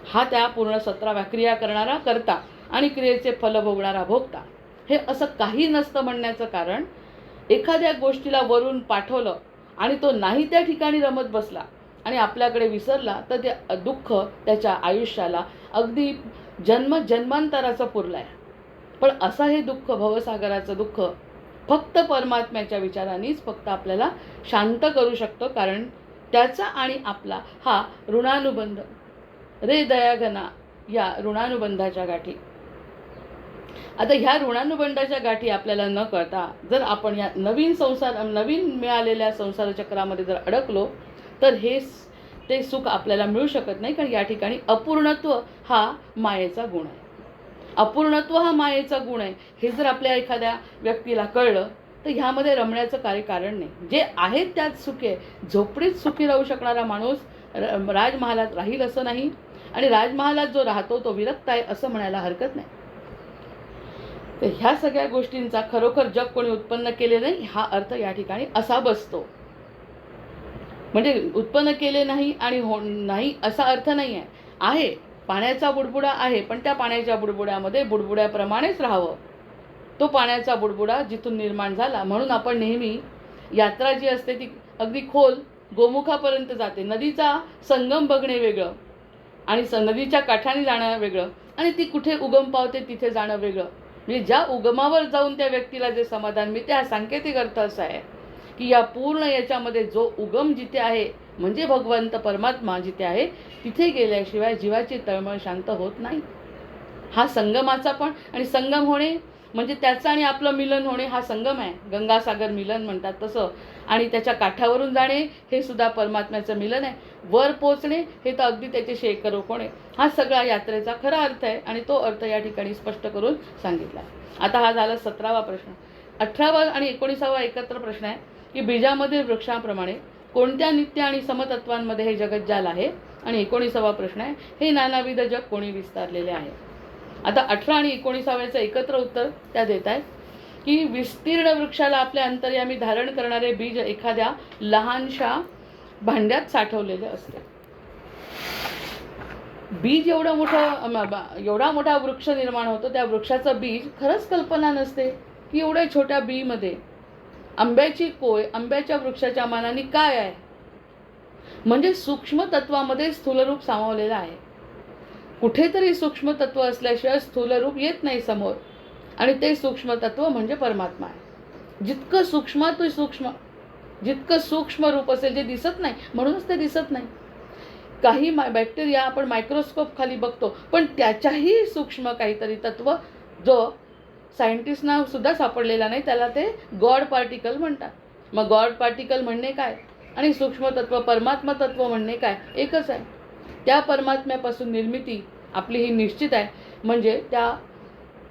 हा त्या पूर्ण 17व्या क्रिया करणारा करता आणि क्रियेचे फल भोगणारा भोगता. हे असं काही नसतं म्हणण्याचं कारण, एखाद्या गोष्टीला वरून पाठवलं आणि तो नाही त्या ठिकाणी रमत बसला आणि आपल्याकडे विसरला तर ते दुःख त्याच्या आयुष्याला अगदी जन्मांतराचं पुरलं आहे. पण असं हे दुःख, भवसागराचं दुःख फक्त परमात्म्याच्या विचारानेच फक्त आपल्याला शांत करू शकतो. कारण त्याचा आणि आपला हा ऋणानुबंध, रे दयाघना, या ऋणानुबंधाच्या गाठी. आता ह्या ऋणानुबंधाच्या गाठी आपल्याला न कळता जर आपण या नवीन मिळालेल्या संसार चक्रामध्ये जर अडकलो तर ते सुख आपल्याला मिळू शकत नाही. कारण या ठिकाणी अपूर्णत्व हा मायेचा गुण आहे. अपूर्णत्व हा मायेचा गुण आहे हे जर आपल्या एखाद्या व्यक्तीला कळलं तर ह्यामध्ये रमण्याचं काही कारण नाही. जे आहेत त्यात सुखी आहे. झोपडीत सुखी राहू शकणारा माणूस राजमहालात राहील असं नाही आणि राजमहालात जो राहतो तो विरक्त आहे असं म्हणायला हरकत नाही. तर ह्या सगळ्या गोष्टींचा खरोखर जग कोणी उत्पन्न केले नाही हा अर्थ या ठिकाणी असा बसतो. म्हणजे उत्पन्न केले नाही आणि नाही असा अर्थ नाही आहे. पाण्याचा बुडबुडा आहे, पण त्या पाण्याच्या बुडबुड्यामध्ये बुडबुड्याप्रमाणेच राहावं. तो पाण्याचा बुडबुडा जिथून निर्माण झाला म्हणून आपण नेहमी यात्रा जी असते ती अगदी खोल गोमुखापर्यंत जाते. नदीचा संगम बघणे वेगळं आणि नदीच्या काठाने जाणं वेगळं आणि ती कुठे उगम पावते तिथे जाणं वेगळं. म्हणजे ज्या उगमावर जाऊन त्या व्यक्तीला जे समाधान मिळते, हा सांकेतिक अर्थ असा आहे की या पूर्ण याच्यामध्ये जो उगम जिथे आहे म्हणजे भगवंत परमात्मा जिथे आहे तिथे गेल्याशिवाय जीवाची तळमळ शांत होत नाही. हा संगमाचा पण, आणि संगम होणे म्हणजे त्याचं आणि आपलं मिलन होणे हा संगम आहे. गंगासागर मिलन म्हणतात तसं. आणि त्याच्या काठावरून जाणे हे सुद्धा परमात्म्याचं मिलन आहे. वर पोचणे हे तर अगदी त्याच्याशी एकरूप होणे, हा सगळा यात्रेचा खरा अर्थ आहे आणि तो अर्थ या ठिकाणी स्पष्ट करून सांगितला. आता हा झाला 17वा प्रश्न. 18वा आणि 19वा एकत्र प्रश्न आहे की बीजामधील वृक्षाप्रमाणे कोणत्या नित्य आणि समतत्वांमध्ये हे जगज्जाल आहे. आणि 19वा प्रश्न आहे हे नानाविध जग कोणी विस्तारलेले आहे. आता 18 आणि 19व्याचं एकत्र उत्तर त्या देत आहेत की विस्तीर्ण वृक्षाला आपल्या अंतर्यामी धारण करणारे बीज एखाद्या लहानशा भांड्यात साठवलेले असते. बीज एवढा मोठा वृक्ष निर्माण होतो, त्या वृक्षाचं बीज खरंच कल्पना नसते की एवढ्या छोट्या बीमध्ये आंब्याची कोय आंब्याच्या वृक्षाच्या मानाने काय आहे. म्हणजे सूक्ष्म तत्वामध्ये स्थूलरूप सामावलेलं आहे. कुठेतरी सूक्ष्म तत्व असल्याशिवाय स्थूलरूप येत नाही समोर, आणि ते सूक्ष्म तत्व म्हणजे परमात्मा आहे. जितकं सूक्ष्म तो सूक्ष्म, जितकं सूक्ष्म रूप असेल जे दिसत नाही म्हणूनच ते दिसत नाही. काही बॅक्टेरिया आपण मायक्रोस्कोप खाली बघतो, पण त्याच्याही सूक्ष्म काहीतरी तत्व जो सायंटिस्टना सुद्धा सापडलेला नाही, त्याला ते गॉड पार्टिकल म्हणतात. मग गॉड पार्टिकल म्हणणे काय आणि सूक्ष्म तत्व परमात्मा तत्व म्हणणे काय, एकच आहे. त्या परमात्म्यापासून निर्मिती आपली ही निश्चित आहे. म्हणजे त्या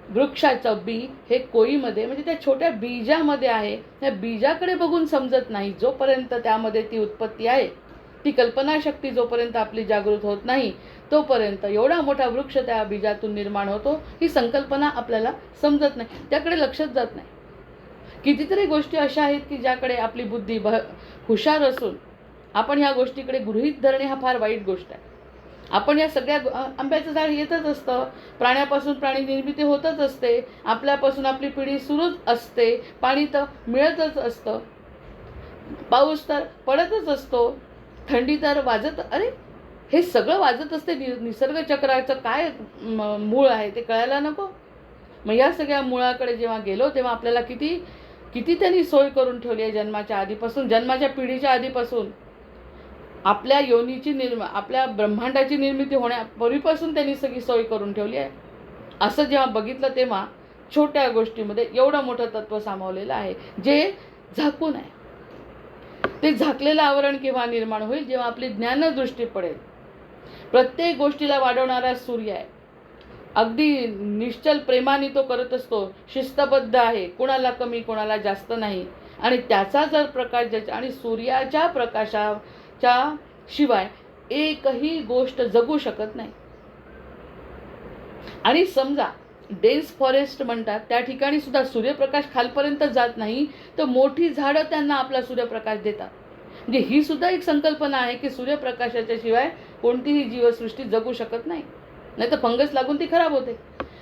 वृक्षाचं बी हे कोईमध्ये म्हणजे त्या छोट्या बीजामध्ये आहे. त्या बीजाकडे बघून समजत नाही. जोपर्यंत त्यामध्ये ती उत्पत्ती आहे, ती कल्पनाशक्ती जोपर्यंत आपली जागृत होत नाही तोपर्यंत एवढा मोठा वृक्ष त्या बीजातून निर्माण होतो ही संकल्पना आपल्याला समजत नाही, त्याकडे लक्षच जात नाही. कितीतरी गोष्टी अशा आहेत की ज्याकडे आपली बुद्धी हुशार असून आपण ह्या गोष्टीकडे गृहीत धरणे हा फार वाईट गोष्ट आहे. आपण या सगळ्या आंब्याचं झाड येतच असतं, प्राण्यापासून प्राणी निर्मिती होतच असते, आपल्यापासून आपली पिढी सुरूच असते, पाणी तर मिळतच असतं, पाऊस तर पडतच असतो, थंडी तर वाजत, अरे हे सगळं वाजत असते. निसर्ग चक्राचं काय मूळ आहे ते कळायला नको. मग या सगळ्या मुळाकडे जेव्हा गेलो तेव्हा आपल्याला किती त्यांनी सोय करून ठेवली आहे. जन्माच्या आधीपासून, जन्माच्या पिढीच्या आधीपासून आपल्या योनीची आपल्या ब्रह्मांडाची निर्मिती होण्यापूर्वीपासून त्यांनी सगळी सोय करून ठेवली आहे. असं जेव्हा बघितलं तेव्हा छोट्या गोष्टीमध्ये एवढं मोठं तत्व सामावलेलं आहे जे झाकून आहे. ते झाकलेलं आवरण केव्हा निर्माण होईल, जेव्हा आपली ज्ञानदृष्टी पडेल. प्रत्येक गोष्टीला वाढवणारा सूर्य आहे. अगदी निश्चल प्रेमाने तो करत असतो, शिस्तबद्ध आहे, कोणाला कमी कोणाला जास्त नाही. आणि त्याचा जर प्रकाश आणि सूर्याच्या प्रकाशाच्या शिवाय एकही गोष्ट जगू शकत नाही. आणि समजा डेन्स फॉरेस्ट म्हणतात त्या ठिकाणी सुद्धा सूर्यप्रकाश खालपर्यंत जात नाही, तर मोठी झाडं त्यांना आपला सूर्यप्रकाश देतात. म्हणजे ही सुद्धा एक संकल्पना आहे की सूर्यप्रकाशाच्या शिवाय कोणतीही जीवसृष्टी जगू शकत नाही, नाही तर फंगस लागून ती खराब होते.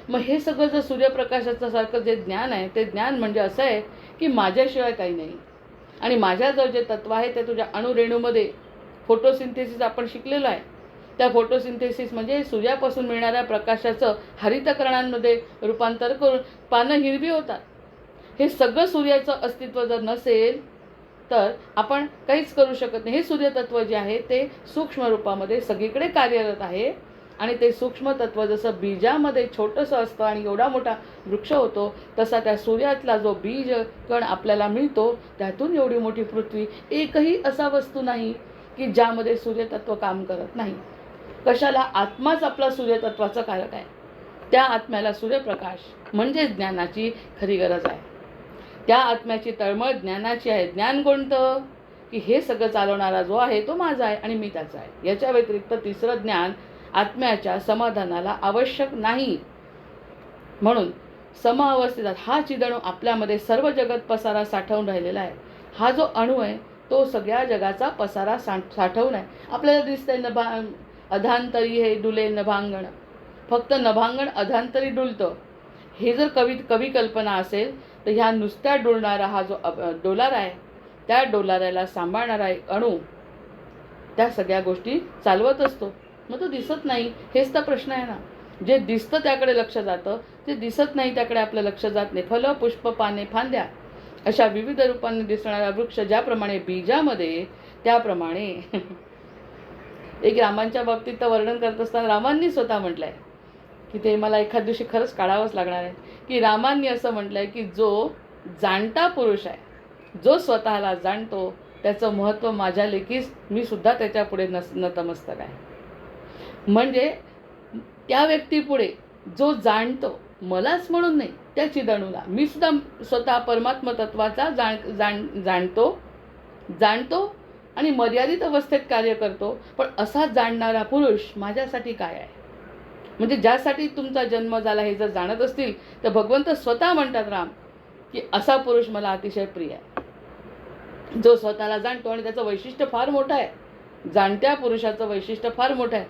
मग हे सगळं जर सूर्यप्रकाशाचं सारखं जे ज्ञान आहे ते ज्ञान म्हणजे असं आहे की माझ्याशिवाय काही नाही. आणि माझ्याजवळ जे तत्व आहे ते तुझ्या अणुरेणूमध्ये फोटोसिंथेसिस आपण शिकलेलं आहे. त्या फोटोसिंथेसिस म्हणजे सूर्यापासून मिळणाऱ्या प्रकाशाचं हरितकणांमध्ये रूपांतर करून पानं हिरवी होतात. हे सगळं सूर्याचं अस्तित्व जर नसेल तर आपण काहीच करू शकत नाही. हे सूर्यतत्व जे आहे ते सूक्ष्म रूपामध्ये सगळीकडे कार्यरत आहे. आणि ते सूक्ष्म तत्व जसं बीजामध्ये छोटंसं असतं आणि एवढा मोठा वृक्ष होतो, तसा त्या सूर्यातला जो बीज कण आपल्याला मिळतो त्यातून एवढी मोठी पृथ्वी. एकही असा वस्तू नाही की ज्यामध्ये सूर्यतत्व काम करत नाही. कशाला? आत्माच आपला सूर्यतत्वाचं कारक आहे. त्या आत्म्याला सूर्यप्रकाश म्हणजे ज्ञानाची खरी गरज आहे. त्या आत्म्याची तळमळ ज्ञानाची आहे. ज्ञान कोणतं? की हे सगळं चालवणारा जो आहे तो माझा आहे आणि मी त्याचा आहे. याच्या व्यतिरिक्त तिसरं ज्ञान आत्म्याच्या समाधानाला आवश्यक नाही. म्हणून समअवस्थेत हा चिदणू आपल्यामध्ये सर्व जगत पसारा साठवून राहिलेला आहे. हा जो अणू आहे तो सगळ्या जगाचा पसारा साठवून आहे. आपल्याला दिसतंय अधांतरी हे डुले नभांगण, फक्त नभांगण अधांतरी डुलतं. हे जर कवी कल्पना असेल तर ह्या नुसत्या डोलणारा हा जो डोलारा आहे त्या डोलाऱ्याला सांभाळणारा एक अणू त्या सगळ्या गोष्टी चालवत असतो. मग तो दिसत नाही, हेच तर प्रश्न आहे ना. जे दिसतं त्याकडे लक्ष जातं, जे दिसत नाही त्याकडे आपलं लक्ष जात नाही. फलं, पुष्प, पाने, फांद्या अशा विविध रूपांनी दिसणारा वृक्ष ज्याप्रमाणे बीजामध्ये, त्याप्रमाणे एक रामांच्या बाबतीत तर वर्णन करत असताना रामांनी स्वतः म्हटलंय की ते मला एखाद दिवशी खरंच काढावंच लागणार आहे, की रामांनी असं म्हटलंय की जो जाणता पुरुष आहे, जो स्वतःला जाणतो, त्याचं महत्त्व माझ्या लेखीस मी सुद्धा त्याच्यापुढे नतमस्तक आहे. म्हणजे त्या व्यक्तीपुढे जो जाणतो, मलाच म्हणून नाही, त्या चिदणूला मी सुद्धा स्वतः परमात्म तत्वाचा जाणतो आणि मर्यादित अवस्थेत कार्य करतो. पण असा जाणणारा पुरुष माझ्यासाठी काय आहे? म्हणजे ज्यासाठी तुमचा जन्म झाला हे जर जाणत असतील तर भगवंत स्वतः म्हणतात राम की असा पुरुष मला अतिशय प्रिय आहे, जो स्वतःला जाणतो. आणि त्याचं वैशिष्ट्य फार मोठं आहे. जाणत्या पुरुषाचं वैशिष्ट्य फार मोठं आहे.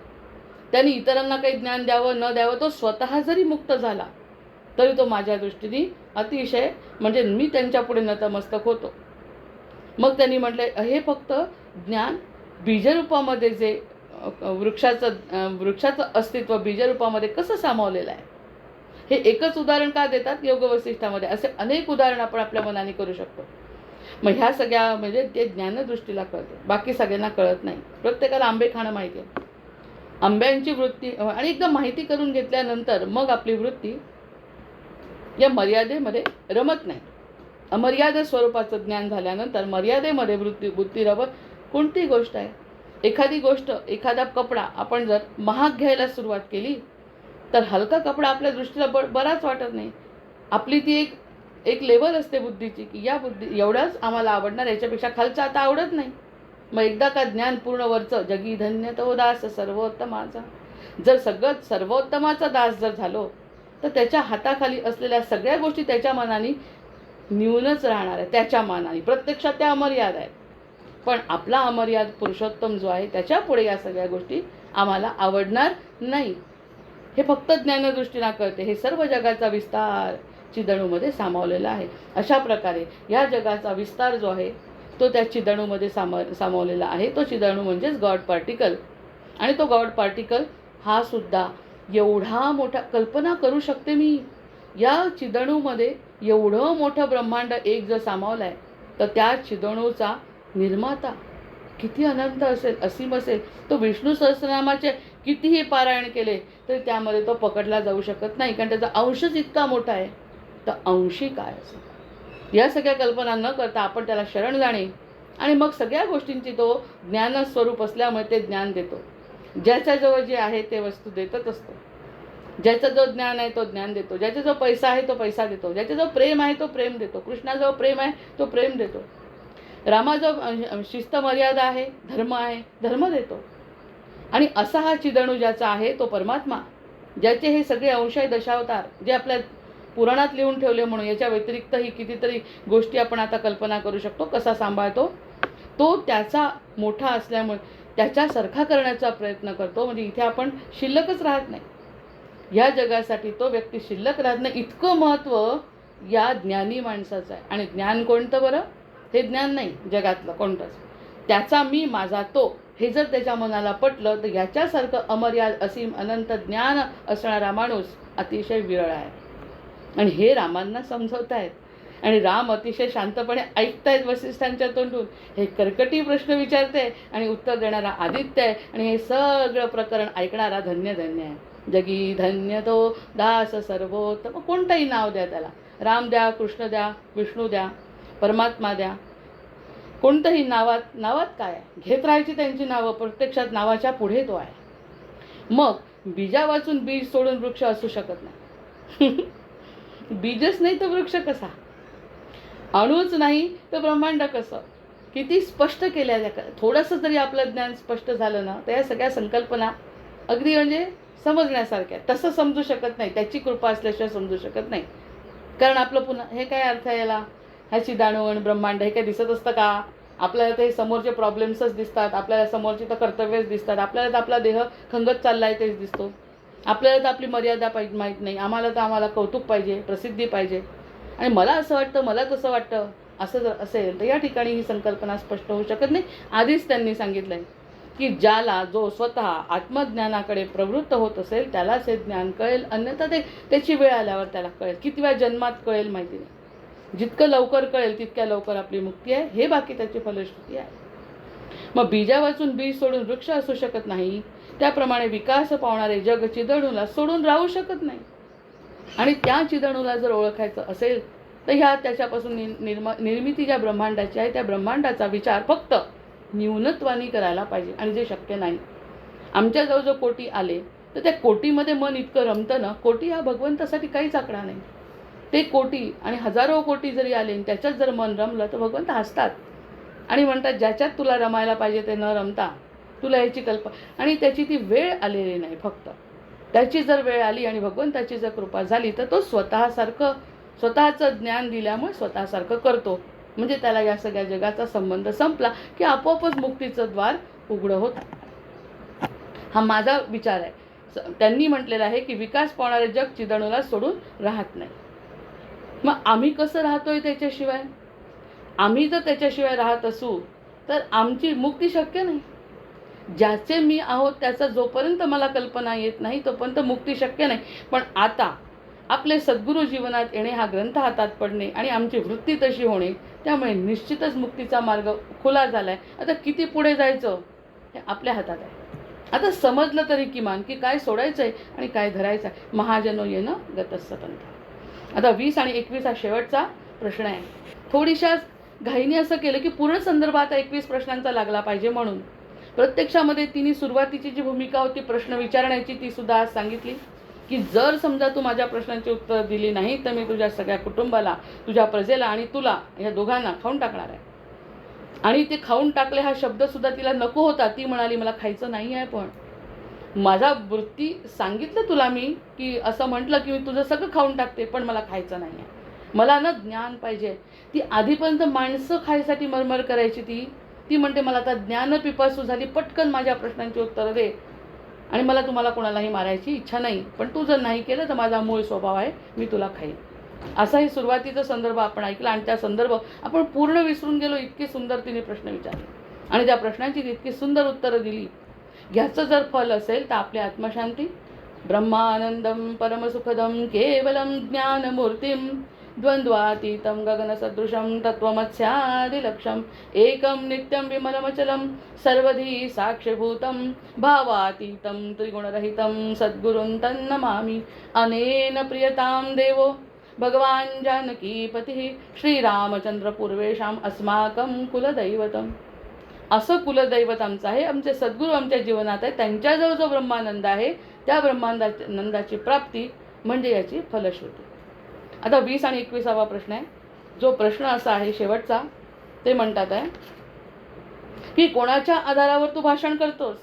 त्यांनी इतरांना काही ज्ञान द्यावं न द्यावं, तो स्वतः जरी मुक्त झाला तरी तो माझ्या दृष्टीने अतिशय, म्हणजे मी त्यांच्यापुढे नतमस्तक होतो. मग त्यांनी म्हटलं हे फक्त ज्ञान बीजरूपामध्ये जे वृक्षाचं अस्तित्व बीजरूपामध्ये कसं सामावलेलं आहे, हे एकच उदाहरण का देतात योग वसिष्ठामध्ये? असे अनेक उदाहरण आपण आपल्या मनाने करू शकतो. मग ह्या सगळ्या म्हणजे ते ज्ञानदृष्टीला कळते, बाकी सगळ्यांना कळत नाही. प्रत्येकाला आंबे खाणं माहिती आहे. आंब्यांची वृत्ती आणि एकदा माहिती करून घेतल्यानंतर मग आपली वृत्ती या मर्यादेमध्ये रमत नाही. अमर्याद स्वरूपाचं ज्ञान झाल्यानंतर मर्यादेमध्ये बुद्धी रमत. कोणती गोष्ट आहे, एखादी गोष्ट, एखादा कपडा आपण जर महाग घ्यायला सुरुवात केली तर हलका कपडा आपल्या दृष्टीला बराच वाटत नाही. आपली ती एक लेवल असते बुद्धीची की या बुद्धी एवढाच आम्हाला आवडणार, याच्यापेक्षा खालचं आता आवडत नाही. मग एकदा का ज्ञान पूर्ण वरचं, जगी धन्य तो दास सर्वोत्तमाचा, जर सगळं सर्वोत्तमाचा दास जर झालो तर त्याच्या हाताखाली असलेल्या सगळ्या गोष्टी त्याच्या मनाने न्यूनच राहणार आहे. त्याच्या मनाने प्रत्यक्षात त्या अमर्याद आहेत, पण आपला अमर्याद पुरुषोत्तम जो आहे त्याच्या पुढे या सगळ्या गोष्टी आम्हाला आवडणार नाही. हे फक्त ज्ञानदृष्टीने कळते. हे सर्व जगाचा विस्तार चिदणूमध्ये सामावलेला आहे. अशा प्रकारे या जगाचा विस्तार जो आहे तो त्या चिदणूमध्ये सामावलेला आहे. तो चिदणू म्हणजेच गॉड पार्टिकल. आणि तो गॉड पार्टिकल हा सुद्धा एवढा मोठा, कल्पना करू शकते मी, या चिदणूमध्ये एवढं मोठं ब्रह्मांड एक जर सामावलं आहे तर त्या चिदणूचा निर्माता किती अनंत असेल, असीम असेल. तो विष्णू सहस्रनामाचे कितीही पारायण केले तरी त्यामध्ये तो पकडला जाऊ शकत नाही, कारण त्याचा अंशच इतका मोठा आहे. तर अंशी काय असेल, या सगळ्या कल्पना न करता आपण त्याला शरण जाणे आणि मग सगळ्या गोष्टींची तो ज्ञानस्वरूप असल्यामुळे ते ज्ञान देतो. ज्याच्याजवळ जे आहे ते वस्तू देतच असतो. ज्याचा जो ज्ञान आहे तो ज्ञान देतो, ज्याच्याजवळ पैसा आहे तो पैसा देतो, ज्याच्याजवळ प्रेम आहे तो प्रेम देतो, कृष्णाजवळ प्रेम आहे तो प्रेम देतो, रामाजवळ शिस्त मर्यादा आहे, धर्म आहे, धर्म देतो. आणि असा हा चिदणू ज्याचा आहे तो परमात्मा, ज्याचे हे सगळे अंश आहे, दशावतार जे आपल्या पुराणात लिहून ठेवले म्हणून याच्या व्यतिरिक्तही कितीतरी गोष्टी आपण आता कल्पना करू शकतो कसा सांभाळतो. तो त्याचा मोठा असल्यामुळे त्याच्यासारखा करण्याचा प्रयत्न करतो. म्हणजे इथे आपण शिल्लकच राहत नाही, या जगासाठी तो व्यक्ती शिल्लक राहत नाही. इतकं महत्त्व या ज्ञानी माणसाचं आहे. आणि ज्ञान कोणतं बरं? हे ज्ञान नाही जगातलं कोणतंच, त्याचा मी माझा तो, हे जर त्याच्या मनाला पटलं तर याच्यासारखं अमर्याद असीम अनंत ज्ञान असणारा माणूस अतिशय विरळ आहे. आणि हे रामांना समजवतायत आणि राम अतिशय शांतपणे ऐकतायत वसिष्ठांच्या तोंडून. हे कर्कटी प्रश्न विचारते आणि उत्तर देणारा आदित्य आहे. आणि हे सगळं प्रकरण ऐकणारा धन्य धन्य आहे. जगी धन्य तो दास सर्वोत्तम. कोणतंही नाव द्या त्याला, राम द्या, कृष्ण द्या, विष्णू द्या, परमात्मा द्या, कोणतंही नावात काय आहे, घेत राहायची त्यांची नावं. प्रत्यक्षात नावाच्या पुढे तो आहे. मग बीजा वाचून बीज सोडून वृक्ष असू शकत नाही. बीजच नाही तर वृक्ष कसा, अणूच नाही तर ब्रह्मांड कसं. किती स्पष्ट केल्या त्या. थोडंसं जरी आपलं ज्ञान स्पष्ट झालं ना तर या सगळ्या संकल्पना अगदी म्हणजे समजण्यासारख्या. तसं समजू शकत नाही, त्याची कृपा असल्याशिवाय समजू शकत नाही. कारण आपलं पुन्हा हे काय अर्थ आहे याला, ह्याची दाणवण ब्रह्मांड हे काय दिसत असतं का? आपल्याला ते समोरचे प्रॉब्लेम्सच दिसतात, आपल्याला समोरची तर कर्तव्यच दिसतात, आपल्याला तर आपला देह खंगत चालला आहे तेच दिसतो, आपल्याला तर आपली मर्यादा माहीत नाही, आम्हाला कौतुक पाहिजे, प्रसिद्धी पाहिजे. आणि मला असं वाटतं, मला तसं वाटतं, असं जर असेल तर या ठिकाणी ही संकल्पना स्पष्ट होऊ शकत नाही. आधीच त्यांनी सांगितलं आहे की जो स्वतः आत्मज्ञानाकडे प्रवृत्त होत असेल त्यालाच हे ज्ञान कळेल, अन्यथा त्याची वेळ आल्यावर त्याला कळेल. किती वेळा जन्मात कळेल माहिती नाही. जितकं लवकर कळेल तितक्या लवकर आपली मुक्ती आहे, हे बाकी त्याची फलश्रुती आहे. मग बीजा वाचून बीज सोडून वृक्ष असू शकत नाही, त्याप्रमाणे विकास पावणारे जग चिदणूला सोडून राहू शकत नाही. आणि त्या चिदणूला जर ओळखायचं असेल तर ह्या त्याच्यापासून निर्मिती ज्या ब्रह्मांडाची आहे त्या ब्रह्मांडाचा विचार फक्त न्यूनत्वाने करायला पाहिजे, आणि जे शक्य नाही. आमच्याजवळ जो कोटी आले तर त्या कोटीमध्ये मन इतकं रमतं ना, कोटी हा भगवंतासाठी काहीच आकडा नाही. ते कोटी आणि हजारो कोटी जरी आले त्याच्यात जर मन रमलं तर भगवंत हसतात आणि म्हणतात ज्याच्यात तुला रमायला पाहिजे ते न रमता तुला याची आणि त्याची ती वेळ आलेली नाही. फक्त त्याची जर वेळ आली आणि भगवंताची जर कृपा झाली तर तो स्वतःचं ज्ञान दिल्यामुळे स्वतःसारखं करतो. म्हणजे त्याला या सगळ्या जगाचा संबंध संपला की आपोआपच मुक्तीचं द्वार उघडं होतं. हा माझा विचार आहे. त्यांनी म्हटलेलं आहे की विकास पावणारे जग चिदणूला सोडून राहत नाही. मग आम्ही कसं राहतोय त्याच्याशिवाय? आम्ही जर त्याच्याशिवाय राहत असू तर आमची मुक्ती शक्य नाही. ज्याचे मी आहोत त्याचा जोपर्यंत मला कल्पना येत नाही तोपर्यंत मुक्ती शक्य नाही. पण आता आपले सद्गुरू जीवनात येणे, हा ग्रंथ हातात पडणे आणि आमची वृत्ती तशी होणे, त्यामुळे निश्चितच मुक्तीचा मार्ग खुला झाला आहे. आता किती पुढे जायचं हे आपल्या हातात आहे. आता समजलं तरी किमान की काय सोडायचं आहे आणि काय धरायचं आहे. महाजनो येणं गतस्स पंथ. आता 20 आणि 21 हा शेवटचा प्रश्न आहे. थोडीशा घाईने असं केलं की पूर्ण संदर्भात 21 प्रश्नांचा लागला पाहिजे, म्हणून प्रत्यक्षामध्ये तिने सुरुवातीची जी भूमिका होती प्रश्न विचारण्याची ती सुद्धा आज सांगितली की जर समजा तू माझ्या प्रश्नांची उत्तर दिली नाही तर मी तुझ्या सगळ्या कुटुंबाला, तुझ्या प्रजेला आणि तुला, या दोघांना खाऊन टाकणार आहे. आणि ते खाऊन टाकले हा शब्द सुद्धा तिला नको होता. ती म्हणाली मला खायचं नाही आहे, पण माझा वृत्ती सांगितलं तुला मी की असं म्हटलं की मी तुझं सगळं खाऊन टाकते, पण मला खायचं नाही आहे. मला ना ज्ञान पाहिजे. ती आधीपर्यंत माणसं खायसाठी मरमर करायची. ती म्हणते मला आता ज्ञान पिपासू झाली, पटकन माझ्या प्रश्नांची उत्तरं दे, आणि मला तुम्हाला कोणालाही मारायची इच्छा नाही, पण तू जर नाही केलं तर माझा मूळ स्वभाव आहे मी तुला खाईन. असाही सुरुवातीचा संदर्भ आपण ऐकला आणि त्या संदर्भ आपण पूर्ण विसरून गेलो. इतकी सुंदर तिने प्रश्न विचारले आणि त्या प्रश्नांची इतकी सुंदर उत्तरं दिली. ह्याचं जर फल असेल तर आपली आत्मशांती, ब्रह्मानंदम परमसुखदम केवलम ज्ञानमूर्तिम द्वंद्वातीतं गगनसदृशं तत्त्वमस्यादिलक्ष्यम् एकं नित्यं विमलमचलं सर्वधी साक्ष्यभूतं भावातीतं त्रिगुणरहितं सद्गुरुं तन्नमामि. अनेन प्रियतां देवो भगवान् जानकीपतिः श्रीरामचंद्र पूर्वेशाम् अस्माकं कुलदैवतम्. असं कुलदैवत आमचं आहे, आमचे सद्गुरू आमच्या जीवनात आहे. त्यांच्याजवळ जो ब्रह्मानंद आहे त्या ब्रह्मानंदाची प्राप्ती म्हणजे याची फलश्रुती. आता 20 आणि 21वा प्रश्न आहे. जो प्रश्न असा आहे शेवटचा, ते म्हणतात आहे की कोणाच्या आधारावर तू भाषण करतोस?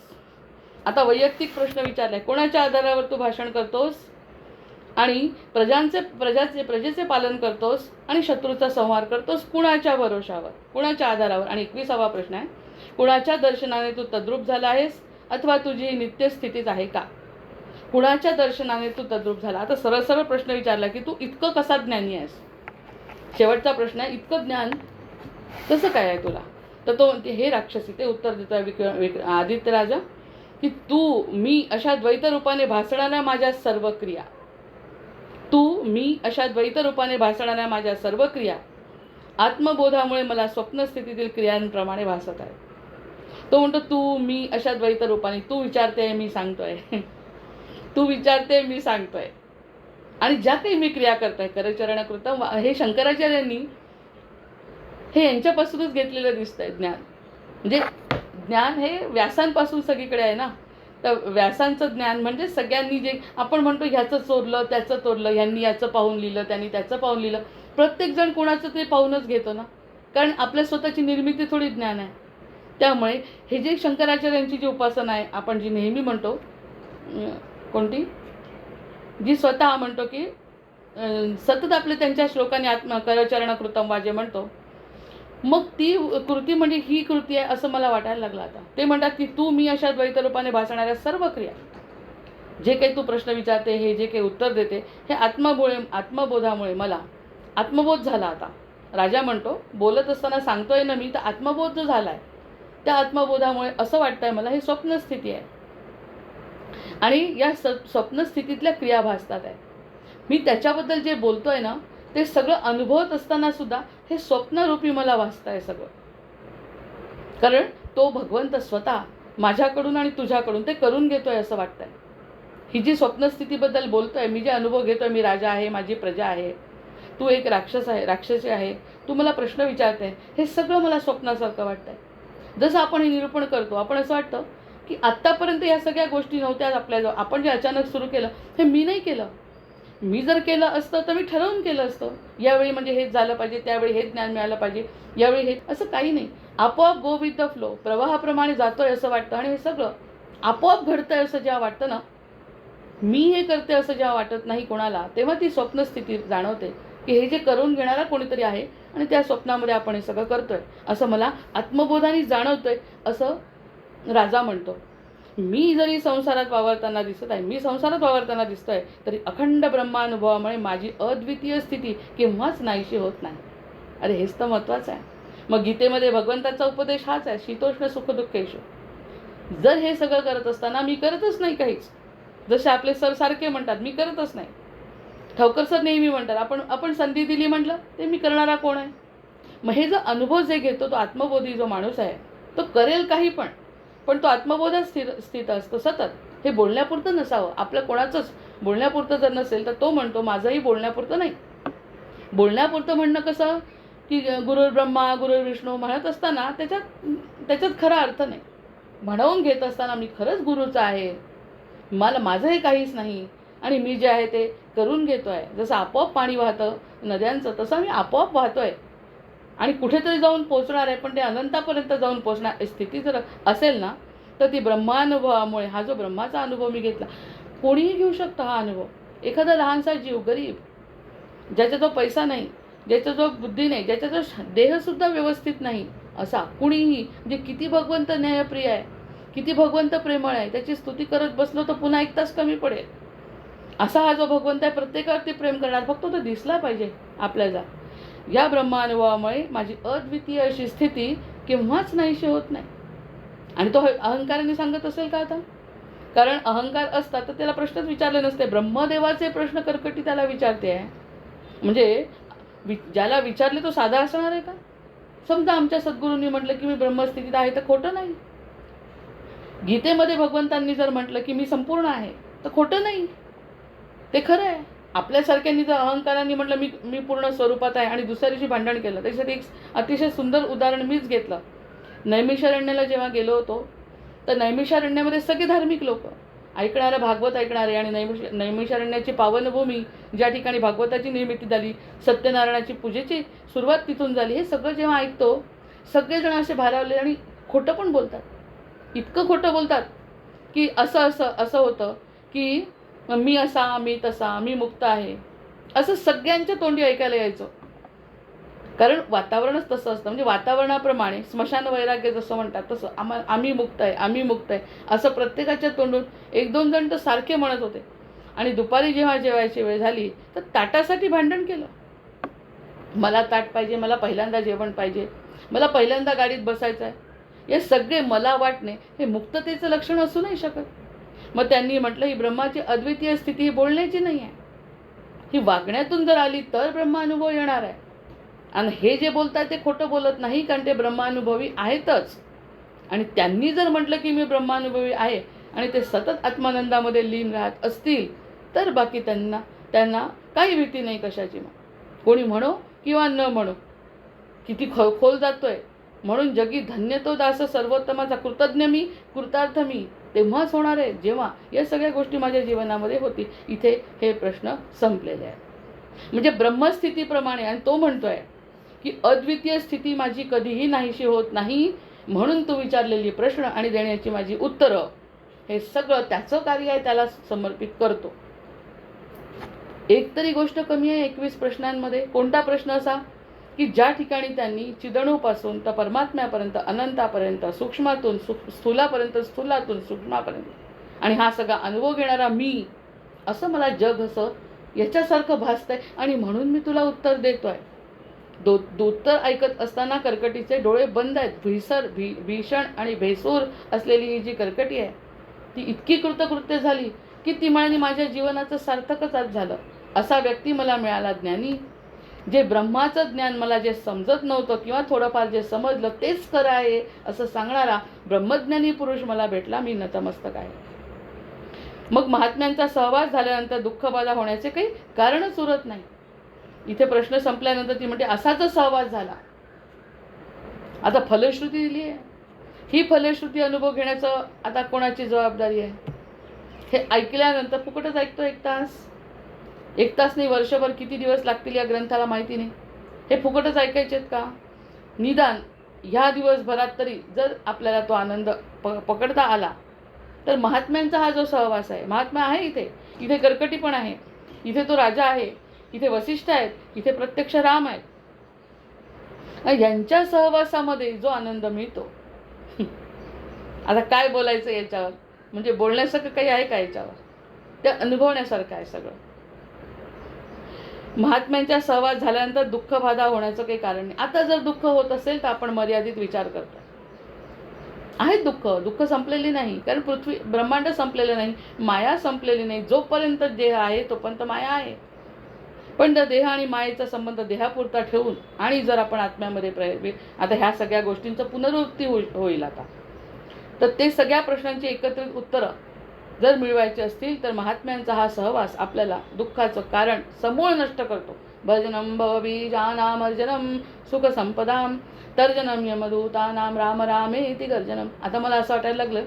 आता वैयक्तिक प्रश्न विचारलाय. कोणाच्या आधारावर तू भाषण करतोस आणि प्रजेचे पालन करतोस आणि शत्रूचा संहार करतोस? कुणाच्या भरोशावर, कुणाच्या आधारावर? आणि 21वा प्रश्न आहे, कुणाच्या दर्शनाने तू तद्रूप झाला आहेस अथवा तुझी नित्य स्थितीच आहे का? कुणाच्या दर्शनाने तू तद्रूप झाला? आता सरळ सरळ प्रश्न विचारला की तू इतकं कसा ज्ञानी आहेस? शेवटचा प्रश्न आहे, इतकं ज्ञान कसं काय आहे तुला? तर तो हे राक्षसी ते उत्तर देतोय आदित्य राजा की तू मी अशा द्वैत रूपाने भासणाऱ्या माझ्या सर्व क्रिया, आत्मबोधामुळे मला स्वप्नस्थितीतील क्रियांप्रमाणे भासत आहे. तो म्हणतो तू मी अशा द्वैत रूपाने, तू विचारते मी सांगतोय तू विचारते मी सांगतोय आणि ज्या काही मी क्रिया करतोय करचरण कृतम, हे शंकराचार्यांनी हे यांच्यापासूनच घेतलेलं दिसतंय ज्ञान. म्हणजे ज्ञान हे व्यासांपासून सगळीकडे आहे ना. तर व्यासांचं ज्ञान म्हणजे सगळ्यांनी जे आपण म्हणतो ह्याचं चोरलं त्याचं तोरलं, ह्यांनी याचं पाहून लिहिलं त्यांनी त्याचं पाहून लिहिलं, प्रत्येकजण कोणाचं ते पाहूनच घेतो ना, कारण आपल्या स्वतःची निर्मिती थोडी ज्ञान आहे. त्यामुळे हे जे शंकराचार्यांची जी उपासना आहे आपण जी नेहमी म्हणतो, कोणती जी स्वतः म्हणतो की सतत आपले त्यांच्या श्लोकाने करचरण कृतम वाजे म्हणतो, मग ती कृती म्हणजे ही कृती आहे असं मला वाटायला लागलं आता. ते म्हणतात की तू मी अशा द्वैत रूपाने भासणाऱ्या सर्व क्रिया, जे काही तू प्रश्न विचारते, हे जे काही उत्तर देते, हे आत्मबोधामुळे मला आत्मबोध झाला. आता राजा म्हणतो बोलत असताना सांगतोय ना मी, तर आत्मबोध जो झाला आहे त्या आत्मबोधामुळे असं वाटतंय मला हे स्वप्नस्थिती आहे. आणि या स्वप्नस्थितीतल्या क्रिया भासतात आहे. मी त्याच्याबद्दल जे बोलतोय ना ते सगळं अनुभवत असताना सुद्धा हे स्वप्नरूपी मला वाचतंय सगळं. कारण तो भगवंत स्वतः माझ्याकडून आणि तुझ्याकडून ते करून घेतोय असं वाटतंय. ही जी स्वप्नस्थितीबद्दल बोलतोय, मी जे अनुभव घेतोय, मी राजा आहे, माझी प्रजा आहे, तू एक राक्षसी आहे, तू मला प्रश्न विचारते, हे सगळं मला स्वप्नासारखं वाटतंय. जसं आपण हे निरूपण करतो, आपण असं वाटतं की आत्तापर्यंत या सगळ्या गोष्टी नव्हत्या आपल्याजवळ. आपण जे अचानक सुरू केलं हे मी नाही केलं. मी जर केलं असतं तर मी ठरवून केलं असतं. यावेळी म्हणजे हेच झालं पाहिजे, त्यावेळी हेच ज्ञान मिळालं पाहिजे, यावेळी हे, असं काही नाही. आपोआप गो विथ द फ्लो, प्रवाहाप्रमाणे जातोय असं वाटतं. आणि हे सगळं आपोआप घडतंय असं जेव्हा वाटतं ना, मी हे करते असं जेव्हा वाटत नाही कोणाला, तेव्हा ती स्वप्नस्थिती जाणवते की हे जे करून घेणारा कोणीतरी आहे आणि त्या स्वप्नामध्ये आपण हे सगळं करतोय असं मला आत्मबोधाने जाणवतंय असं राजा म्हणतो. मी जरी संसारात वावरताना दिसत आहे, मी संसारात वावरताना दिसतोय, तरी अखंड ब्रह्मानुभवामुळे माझी अद्वितीय स्थिती केव्हाच नाहीशी होत नाही. अरे हेच तर महत्त्वाचं आहे. मग गीतेमध्ये भगवंताचा उपदेश हाच आहे, शीतोष्ण सुख दुःखेषु. जर हे सगळं करत असताना मी करतच नाही काहीच, जसे आपले सर सारखे म्हणतात मी करतच नाही, ठावकर सर नेहमी म्हणतात आपण संधी दिली म्हटलं ते मी करणारा कोण आहे. मग हे जो अनुभव जे घेतो तो आत्मबोधी जो माणूस आहे तो करेल काही पण तो आत्मबोधात स्थित असतो सतत. हे बोलण्यापुरतं नसावं. आपलं कोणाचंच बोलण्यापुरतं जर नसेल तर तो म्हणतो माझंही बोलण्यापुरतं नाही. बोलण्यापुरतं म्हणणं कसं की गुरुर् ब्रह्मा गुरुर् विष्णू म्हणत असताना त्याच्यात खरा अर्थ नाही. म्हणवून घेत असताना मी खरंच गुरुचा आहे, माझंही काहीच नाही आणि मी जे आहे ते करून घेतो आहे. जसं आपोआप पाणी वाहतं नद्यांचं, तसं मी आपोआप वाहतोय आणि कुठेतरी जाऊन पोचणार आहे. पण ते अनंतापर्यंत जाऊन पोचणार स्थिती जर असेल ना, तर ती ब्रह्मानुभवामुळे, हा जो ब्रह्माचा अनुभव मी घेतला, कोणीही घेऊ शकतो हा अनुभव. एखादा लहानसा जीव, गरीब, ज्याच्याजवळ पैसा नाही, ज्याच्याजवळ बुद्धी नाही, ज्याच्याजवळ देहसुद्धा व्यवस्थित नाही, असा कुणीही जे किती भगवंत न्यायप्रिय आहे, किती भगवंत प्रेमळ आहे, त्याची स्तुती करत बसलो तर पुन्हा 1 तास कमी पडेल. असा हा जो भगवंत आहे प्रत्येकावरती प्रेम करणार, फक्त तो दिसला पाहिजे आपल्याला. या ब्रह्मानुभवामुळे माझी अद्वितीय अशी स्थिती केव्हाच नाहीशी होत नाही. आणि तो अहंकाराने सांगत असेल का आता? कारण अहंकार असता तर त्याला प्रश्नच विचारले नसते. ब्रह्मदेवाचे प्रश्न कर्कटी त्याला विचारते आहे. म्हणजे ज्याला विचारले तो साधा असणार आहे का? समजा आमच्या सद्गुरूंनी म्हटलं की मी ब्रह्मस्थितीत आहे तर खोटं नाही. गीतेमध्ये भगवंतांनी जर म्हटलं की मी संपूर्ण आहे तर खोटं नाही, ते खरं आहे. आपल्यासारख्यांनी जर अहंकाराने म्हटलं मी पूर्ण स्वरूपात आहे आणि दुसऱ्या दिवशी भांडण केलं, त्याच्यासाठी एक अतिशय सुंदर उदाहरण मीच घेतलं. नैमिषारण्याला जेव्हा गेलो होतो तर नैमिषारण्यामध्ये सगळे धार्मिक लोक ऐकणारे, भागवत ऐकणारे, आणि नैमिषारण्याची पावनभूमी ज्या ठिकाणी भागवताची निर्मिती झाली, सत्यनारायणाची पूजेची सुरुवात तिथून झाली, हे सगळं जेव्हा ऐकतो सगळेजण असे भारावले आणि खोटं पण बोलतात. इतकं खोटं बोलतात की असं होतं की मी असा, मी तसा, मी मुक्त आहे, असं सगळ्यांच्या तोंडी ऐकायला यायचं. कारण वातावरणच तसं असतं. म्हणजे वातावरणाप्रमाणे स्मशान वैराग्य जसं म्हणतात तसं आम्ही मुक्त आहे, आम्ही मुक्त आहे, असं प्रत्येकाच्या तोंडून 1-2 जण तर सारखे म्हणत होते. आणि दुपारी जेव्हा जेवायची वेळ झाली तर ताटासाठी भांडण केलं. मला ताट पाहिजे, मला पहिल्यांदा जेवण पाहिजे, मला पहिल्यांदा गाडीत बसायचं आहे. हे सगळे मला वाटणे हे मुक्ततेचं लक्षण असू नाही शकत. मग त्यांनी म्हटलं ही ब्रह्माची अद्वितीय स्थिती ही बोलण्याची नाही आहे, ही वागण्यातून जर आली तर ब्रह्मानुभव येणार आहे. आणि हे जे बोलतात ते खोटं बोलत नाही, कारण ते ब्रह्मानुभवी आहेतच. आणि त्यांनी जर म्हटलं की मी ब्रह्मानुभवी आहे आणि ते सतत आत्मानंदामध्ये लीन राहत असतील तर बाकी त्यांना काही भीती नाही कशाची. मग कोणी म्हणो किंवा न म्हणो, किती खोल जातोय. म्हणून जगी धन्य तो दास सर्वोत्तमाचा, कृतज्ञ मी, कृतार्थ मी तेव्हाच होणार आहे जेव्हा या सगळ्या गोष्टी माझ्या जीवनामध्ये होती. इथे हे प्रश्न संपलेले आहेत. म्हणजे ब्रह्मस्थितीप्रमाणे. आणि तो म्हणतोय की अद्वितीय स्थिती माझी कधीही नाहीशी होत नाही, म्हणून तू विचारलेली प्रश्न आणि देण्याची माझी उत्तरं हे सगळं त्याचं कार्य आहे, त्याला समर्पित करतो. एक तरी गोष्ट कमी आहे 21 प्रश्नांमध्ये. कोणता प्रश्न असा की ज्या ठिकाणी त्यांनी चिदणूपासून तर परमात्म्यापर्यंत, अनंतापर्यंत, सूक्ष्मातून स्थूलापर्यंत, स्थूलातून सूक्ष्मापर्यंत, आणि हा सगळा अनुभव घेणारा मी, असं मला जग असं याच्यासारखं भासतंय आणि म्हणून मी तुला उत्तर देतोय. उत्तर ऐकत असताना कर्कटीचे डोळे बंद आहेत. भीषण आणि भेसूर असलेली ही जी कर्कटी आहे ती इतकी कृतकृत्य झाली की ती म्हणाली माझ्या जीवनाचं सार्थकच आज झालं. असा व्यक्ती मला मिळाला ज्ञानी, जे ब्रह्माचं ज्ञान मला जे समजत नव्हतं किंवा थोडंफार जे समजलं तेच खरं आहे असं सांगणारा ब्रह्मज्ञानी पुरुष मला भेटला. मी नतमस्तक आहे. मग महात्म्यांचा सहवास झाल्यानंतर दुःखबाधा होण्याचे काही कारणच उरत नाही. इथे प्रश्न संपल्यानंतर ती म्हणते असाच सहवास झाला. आता फलश्रुती दिली आहे. ही फलश्रुती अनुभव घेण्याचं आता कोणाची जबाबदारी आहे? हे ऐकल्यानंतर फुकटच ऐकतो 1 तास. 1 तास नाही, वर्षभर किती दिवस लागतील या ग्रंथाला माहिती नाही. हे फुकटच ऐकायचेत का? निदान ह्या दिवसभरात तरी जर आपल्याला तो आनंद पकडता आला तर महात्म्यांचा हा जो सहवास आहे, महात्मा आहे इथे कर्कटी पण आहे, इथे तो राजा आहे, इथे वसिष्ठ आहेत, इथे प्रत्यक्ष राम आहेत. यांच्या सहवासामध्ये जो आनंद मिळतो, आता काय बोलायचं याच्यावर? म्हणजे बोलण्यासारखं काही आहे का याच्यावर? ते अनुभवण्यासारखं आहे सगळं. महात्म्यांच्या सहवास झाल्यानंतर दुःखबाधा होण्याचं काही कारण नाही. आता जर दुःख होत असेल तर आपण मर्यादित विचार करतो. आहे दुःख संपलेली नाही, कारण ब्रह्मांड संपलेलं नाही, माया संपलेली नाही. जोपर्यंत देह आहे तोपर्यंत माया आहे. पण त्या देह आणि मायेचा संबंध देहापुरता ठेवून आणि जर आपण आत्म्यामध्ये आता ह्या सगळ्या गोष्टींचं पुनरुक्ती होईल आता, तर ते सगळ्या प्रश्नांची एकत्रित उत्तरं जर मिळवायची असतील तर महात्म्यांचा हा सहवास आपल्याला दुःखाचं कारण समूळ नष्ट करतो. भजनम भवबीजानामर्जनम सुख संपदाम तर्जनम यमदूतानाम राम रामेति गर्जनम. आता मला असं वाटायला लागलं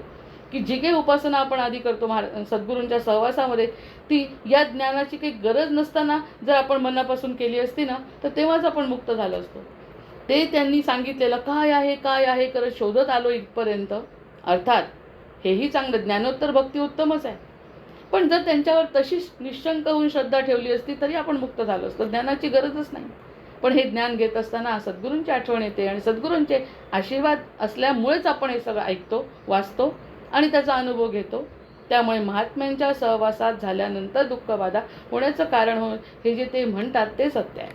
की जी काही उपासना आपण आधी करतो सद्गुरूंच्या सहवासामध्ये, ती या ज्ञानाची काही गरज नसताना जर आपण मनापासून केली असती ना तर तेव्हाच आपण मुक्त झालो असतो. ते त्यांनी सांगितलेलं काय आहे करत शोधत आलो इथपर्यंत. अर्थात हेही चांगलं, ज्ञानोत्तर भक्ती उत्तमच आहे, पण जर त्यांच्यावर तशीच निश्चंक होऊन श्रद्धा ठेवली असती तरी आपण मुक्त झालो असतो. ज्ञानाची गरजच नाही. पण हे ज्ञान घेत असताना सद्गुरूंची आठवण येते आणि सद्गुरूंचे आशीर्वाद असल्यामुळेच आपण हे सगळं ऐकतो, वाचतो आणि त्याचा अनुभव घेतो. त्यामुळे महात्म्यांच्या सहवासात झाल्यानंतर दुःखबाधा होण्याचं कारण हे जे ते म्हणतात ते सत्य आहे.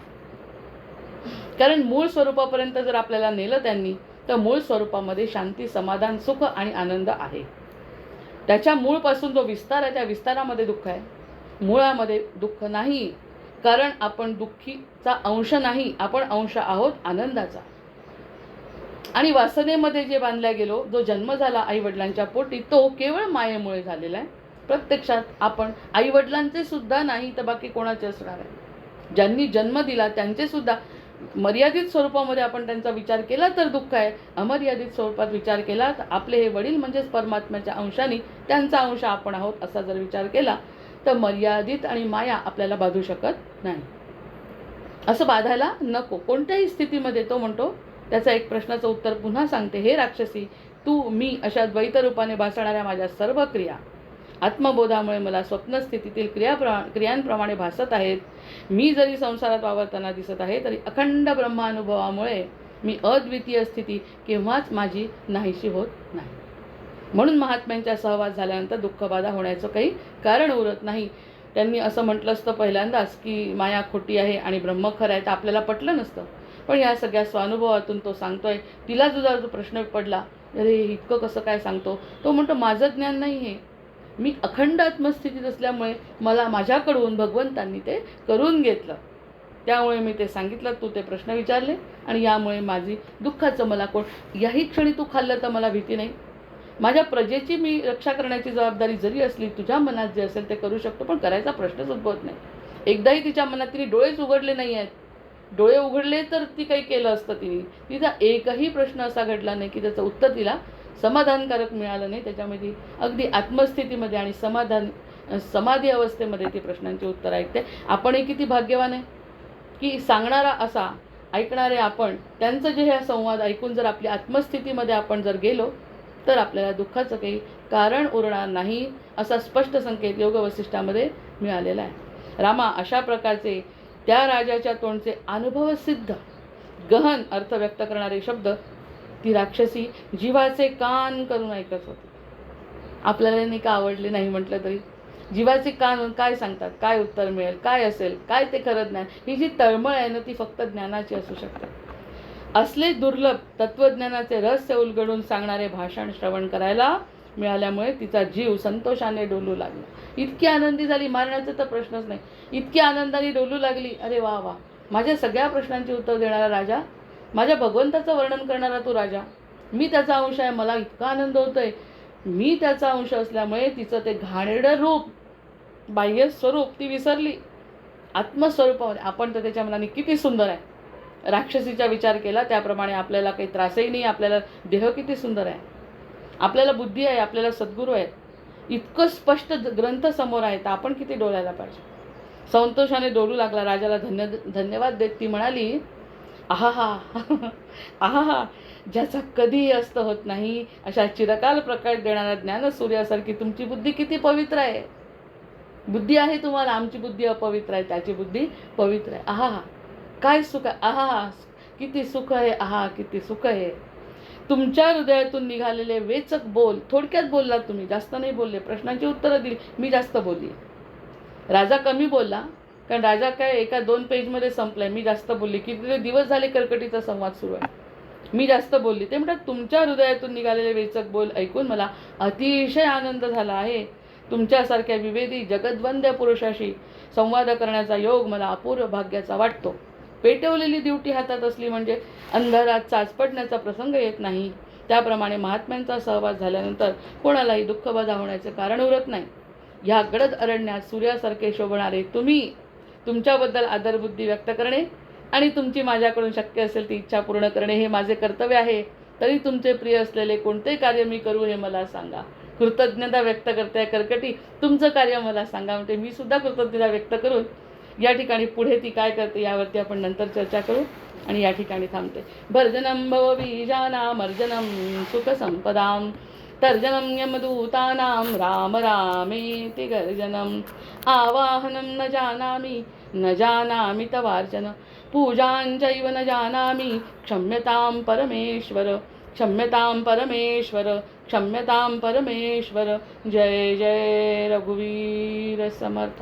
कारण मूळ स्वरूपापर्यंत जर आपल्याला नेलं त्यांनी तर मूळ स्वरूपामध्ये शांती, समाधान, सुख आणि आनंद आहे. त्याच्या मूळपासून जो विस्तार आहे त्या विस्तारामध्ये दुःख आहे, मुळामध्ये दुःख नाही. कारण आपण दुःखीचा अंश नाही, आपण अंश आहोत आनंदाचा. आणि वासनेमध्ये जे बांधल्या गेलो, जो जन्म झाला आईवडिलांच्या पोटी, तो केवळ मायेमुळे झालेला आहे. प्रत्यक्षात आपण आईवडिलांचे सुद्धा नाही तर बाकी कोणाचे असणार आहे? ज्यांनी जन्म दिला त्यांचे सुद्धा मर्यादित स्वरूपामध्ये आपण त्यांचा विचार केला तर दुःख आहे. अमर्यादित स्वरूपात विचार केला तर आपले हे वडील म्हणजेच परमात्म्याच्या अंशाने त्यांचा अंश आपण आहोत असा जर विचार केला तर मर्यादित आणि माया आपल्याला बाधू शकत नाही. असं बाधायला नको कोणत्याही स्थितीमध्ये. तो म्हणतो, त्याचा एक प्रश्नाचं उत्तर पुन्हा सांगते. हे राक्षसी, तू मी अशा द्वैत रूपाने भासणाऱ्या माझ्या सर्व क्रिया आत्मबोधामुळे मला स्वप्नस्थितीतील क्रियांप्रमाणे भासत आहेत. मी जरी संसारात वावरताना दिसत आहे तरी अखंड ब्रह्मानुभवामुळे मी अद्वितीय स्थिती केव्हाच माझी नाहीशी होत नाही. म्हणून महात्म्यांच्या सहवास झाल्यानंतर दुःखबाधा होण्याचं काही कारण उरत नाही. त्यांनी असं म्हटलं असतं पहिल्यांदाच की माया खोटी आहे आणि ब्रह्म खरं आहे तर आपल्याला पटलं नसतं. पण या सगळ्या स्वानुभवातून तो सांगतोय. तिला जो प्रश्न पडला, अरे इतकं कसं काय सांगतो, तो म्हणतो माझं ज्ञान नाही हे, मी अखंड आत्मस्थितीत असल्यामुळे मला माझ्याकडून भगवंतांनी ते करून घेतलं, त्यामुळे मी ते सांगितलं. तू ते प्रश्न विचारले आणि यामुळे माझी दुःखाचं मला याही क्षणी तू खाल्लं तर मला भीती नाही. माझ्या प्रजेची मी रक्षा करण्याची जबाबदारी जरी असली, तुझ्या मनात जे असेल ते करू शकतो, पण करायचा प्रश्नच उद्भवत नाही. एकदाही तिच्या मनात तिने डोळेच उघडले नाही आहेत. डोळे उघडले तर ती काही केलं असतं. तिचा एकही प्रश्न असा घडला नाही की त्याचं उत्तर तिला समाधानकारक मिळालं नाही. त्याच्यामध्ये अगदी आत्मस्थितीमध्ये आणि समाधी अवस्थेमध्ये ती प्रश्नांची उत्तर ऐकते. आपणही किती भाग्यवान आहे की सांगणारा असा, ऐकणारे आपण, त्यांचं जे हे संवाद ऐकून जर आपली आत्मस्थितीमध्ये आपण जर गेलो तर आपल्याला दुःखाचं काही कारण उरणार नाही असा स्पष्ट संकेत योग वसिष्ठामध्ये मिळालेला आहे. रामा, अशा प्रकारचे त्या राजाच्या तोंडचे अनुभवसिद्ध गहन अर्थ व्यक्त करणारे शब्द ती राक्षसी जीवाचे कान करून ऐकत होती. आपल्याला नाही का आवडले नाही म्हटलं तरी जीवाचे कान काय सांगतात, काय उत्तर मिळेल, काय असेल, काय ते खरं ज्ञान, ही जी तळमळ आहे ना ती फक्त ज्ञानाची असू शकते. असले दुर्लभ तत्वज्ञानाचे रहस्य उलगडून सांगणारे भाषण श्रवण करायला मिळाल्यामुळे तिचा जीव संतोषाने डोलू लागला. इतकी आनंदी झाली, मारण्याचा तर प्रश्नच नाही, इतकी आनंदाने डोलू लागली. अरे वा वा, माझ्या सगळ्या प्रश्नांची उत्तर देणारा राजा, माझ्या भगवंताचं वर्णन करणारा तो राजा, मी त्याचा अंश आहे, मला इतका आनंद होतोय. मी त्याचा अंश असल्यामुळे तिचं ते घाणेरडं रूप, बाह्य स्वरूप ती विसरली. आत्मस्वरूपामध्ये आपण तर त्याच्या मनाने किती सुंदर आहे. राक्षसीचा विचार केला त्याप्रमाणे आपल्याला काही त्रासही नाही. आपल्याला देह किती सुंदर आहे, आपल्याला बुद्धी आहे, आपल्याला सद्गुरू आहे, इतकं स्पष्ट ग्रंथ समोर आहे, तर आपण किती डोलायला पाहिजे. संतोषाने डोलू लागला. राजाला धन्यवाद देत ती म्हणाली, आहा आहा, ज्याचा कधीही अस्त होत नाही अशा चिरकाल प्रकाश देणारा ज्ञानसूर्यासारखी तुमची बुद्धी किती पवित्र आहे. बुद्धी आहे तुम्हाला, आमची बुद्धी अपवित्र आहे, त्याची बुद्धी पवित्र आहे. आहा, काय सुख आहे, आहा किती सुख आहे, आहा किती सुख आहे. तुमच्या हृदयातून निघालेले वेचक बोल, थोडक्यात बोललात तुम्ही, जास्त नाही बोलले, प्रश्नांची उत्तरं दिली, मी जास्त बोलली. राजा कमी बोलला, कारण राजा काय एका 2 पेजमध्ये संपलाय, मी जास्त बोलली. किती दिवस झाले कर्कटीचा संवाद सुरू आहे, मी जास्त बोलली. ते म्हणतात तुमच्या हृदयातून निघालेले वेचक बोल ऐकून मला अतिशय आनंद झाला आहे. तुमच्यासारख्या विवेदी जगद्वंद्य पुरुषाशी संवाद करण्याचा योग मला अपूर्व भाग्याचा वाटतो. पेटवलेली दिवटी हातात असली म्हणजे अंधारात चाच पडण्याचा प्रसंग येत नाही. त्याप्रमाणे महात्म्यांचा सहवास झाल्यानंतर कोणालाही दुःखबाधा होण्याचे कारण उरत नाही. ह्या गडद अरण्यात सूर्यासारखे शोभणारे तुम्ही, तुमच्याबद्दल आदरबुद्धी व्यक्त करणे आणि तुमची माझ्याकडून शक्य असेल ती इच्छा पूर्ण करणे हे माझे कर्तव्य आहे. तरी तुमचे प्रिय असलेले कोणते कार्य मी करू हे मला सांगा. कृतज्ञता व्यक्त करते कर्कटी, तुमचं कार्य मला सांगा. म्हणजे मी सुद्धा कृतज्ञता व्यक्त करून या ठिकाणी पुढे ती काय करते यावरती आपण नंतर चर्चा करू. आणि या ठिकाणी थांबते. भर्जनं भवबीजानामर्जनं सुखसंपदां तर्जनं यमदूतानां राम रामेति गर्जनम् आवाहनं न जानामि तवार्चन पूजाञ्चैव न जानामि क्षम्यतां परमेश्वर क्षम्यतां परमेश्वर क्षम्यतां परमेश्वर. जय जय रघुवीर समर्थ.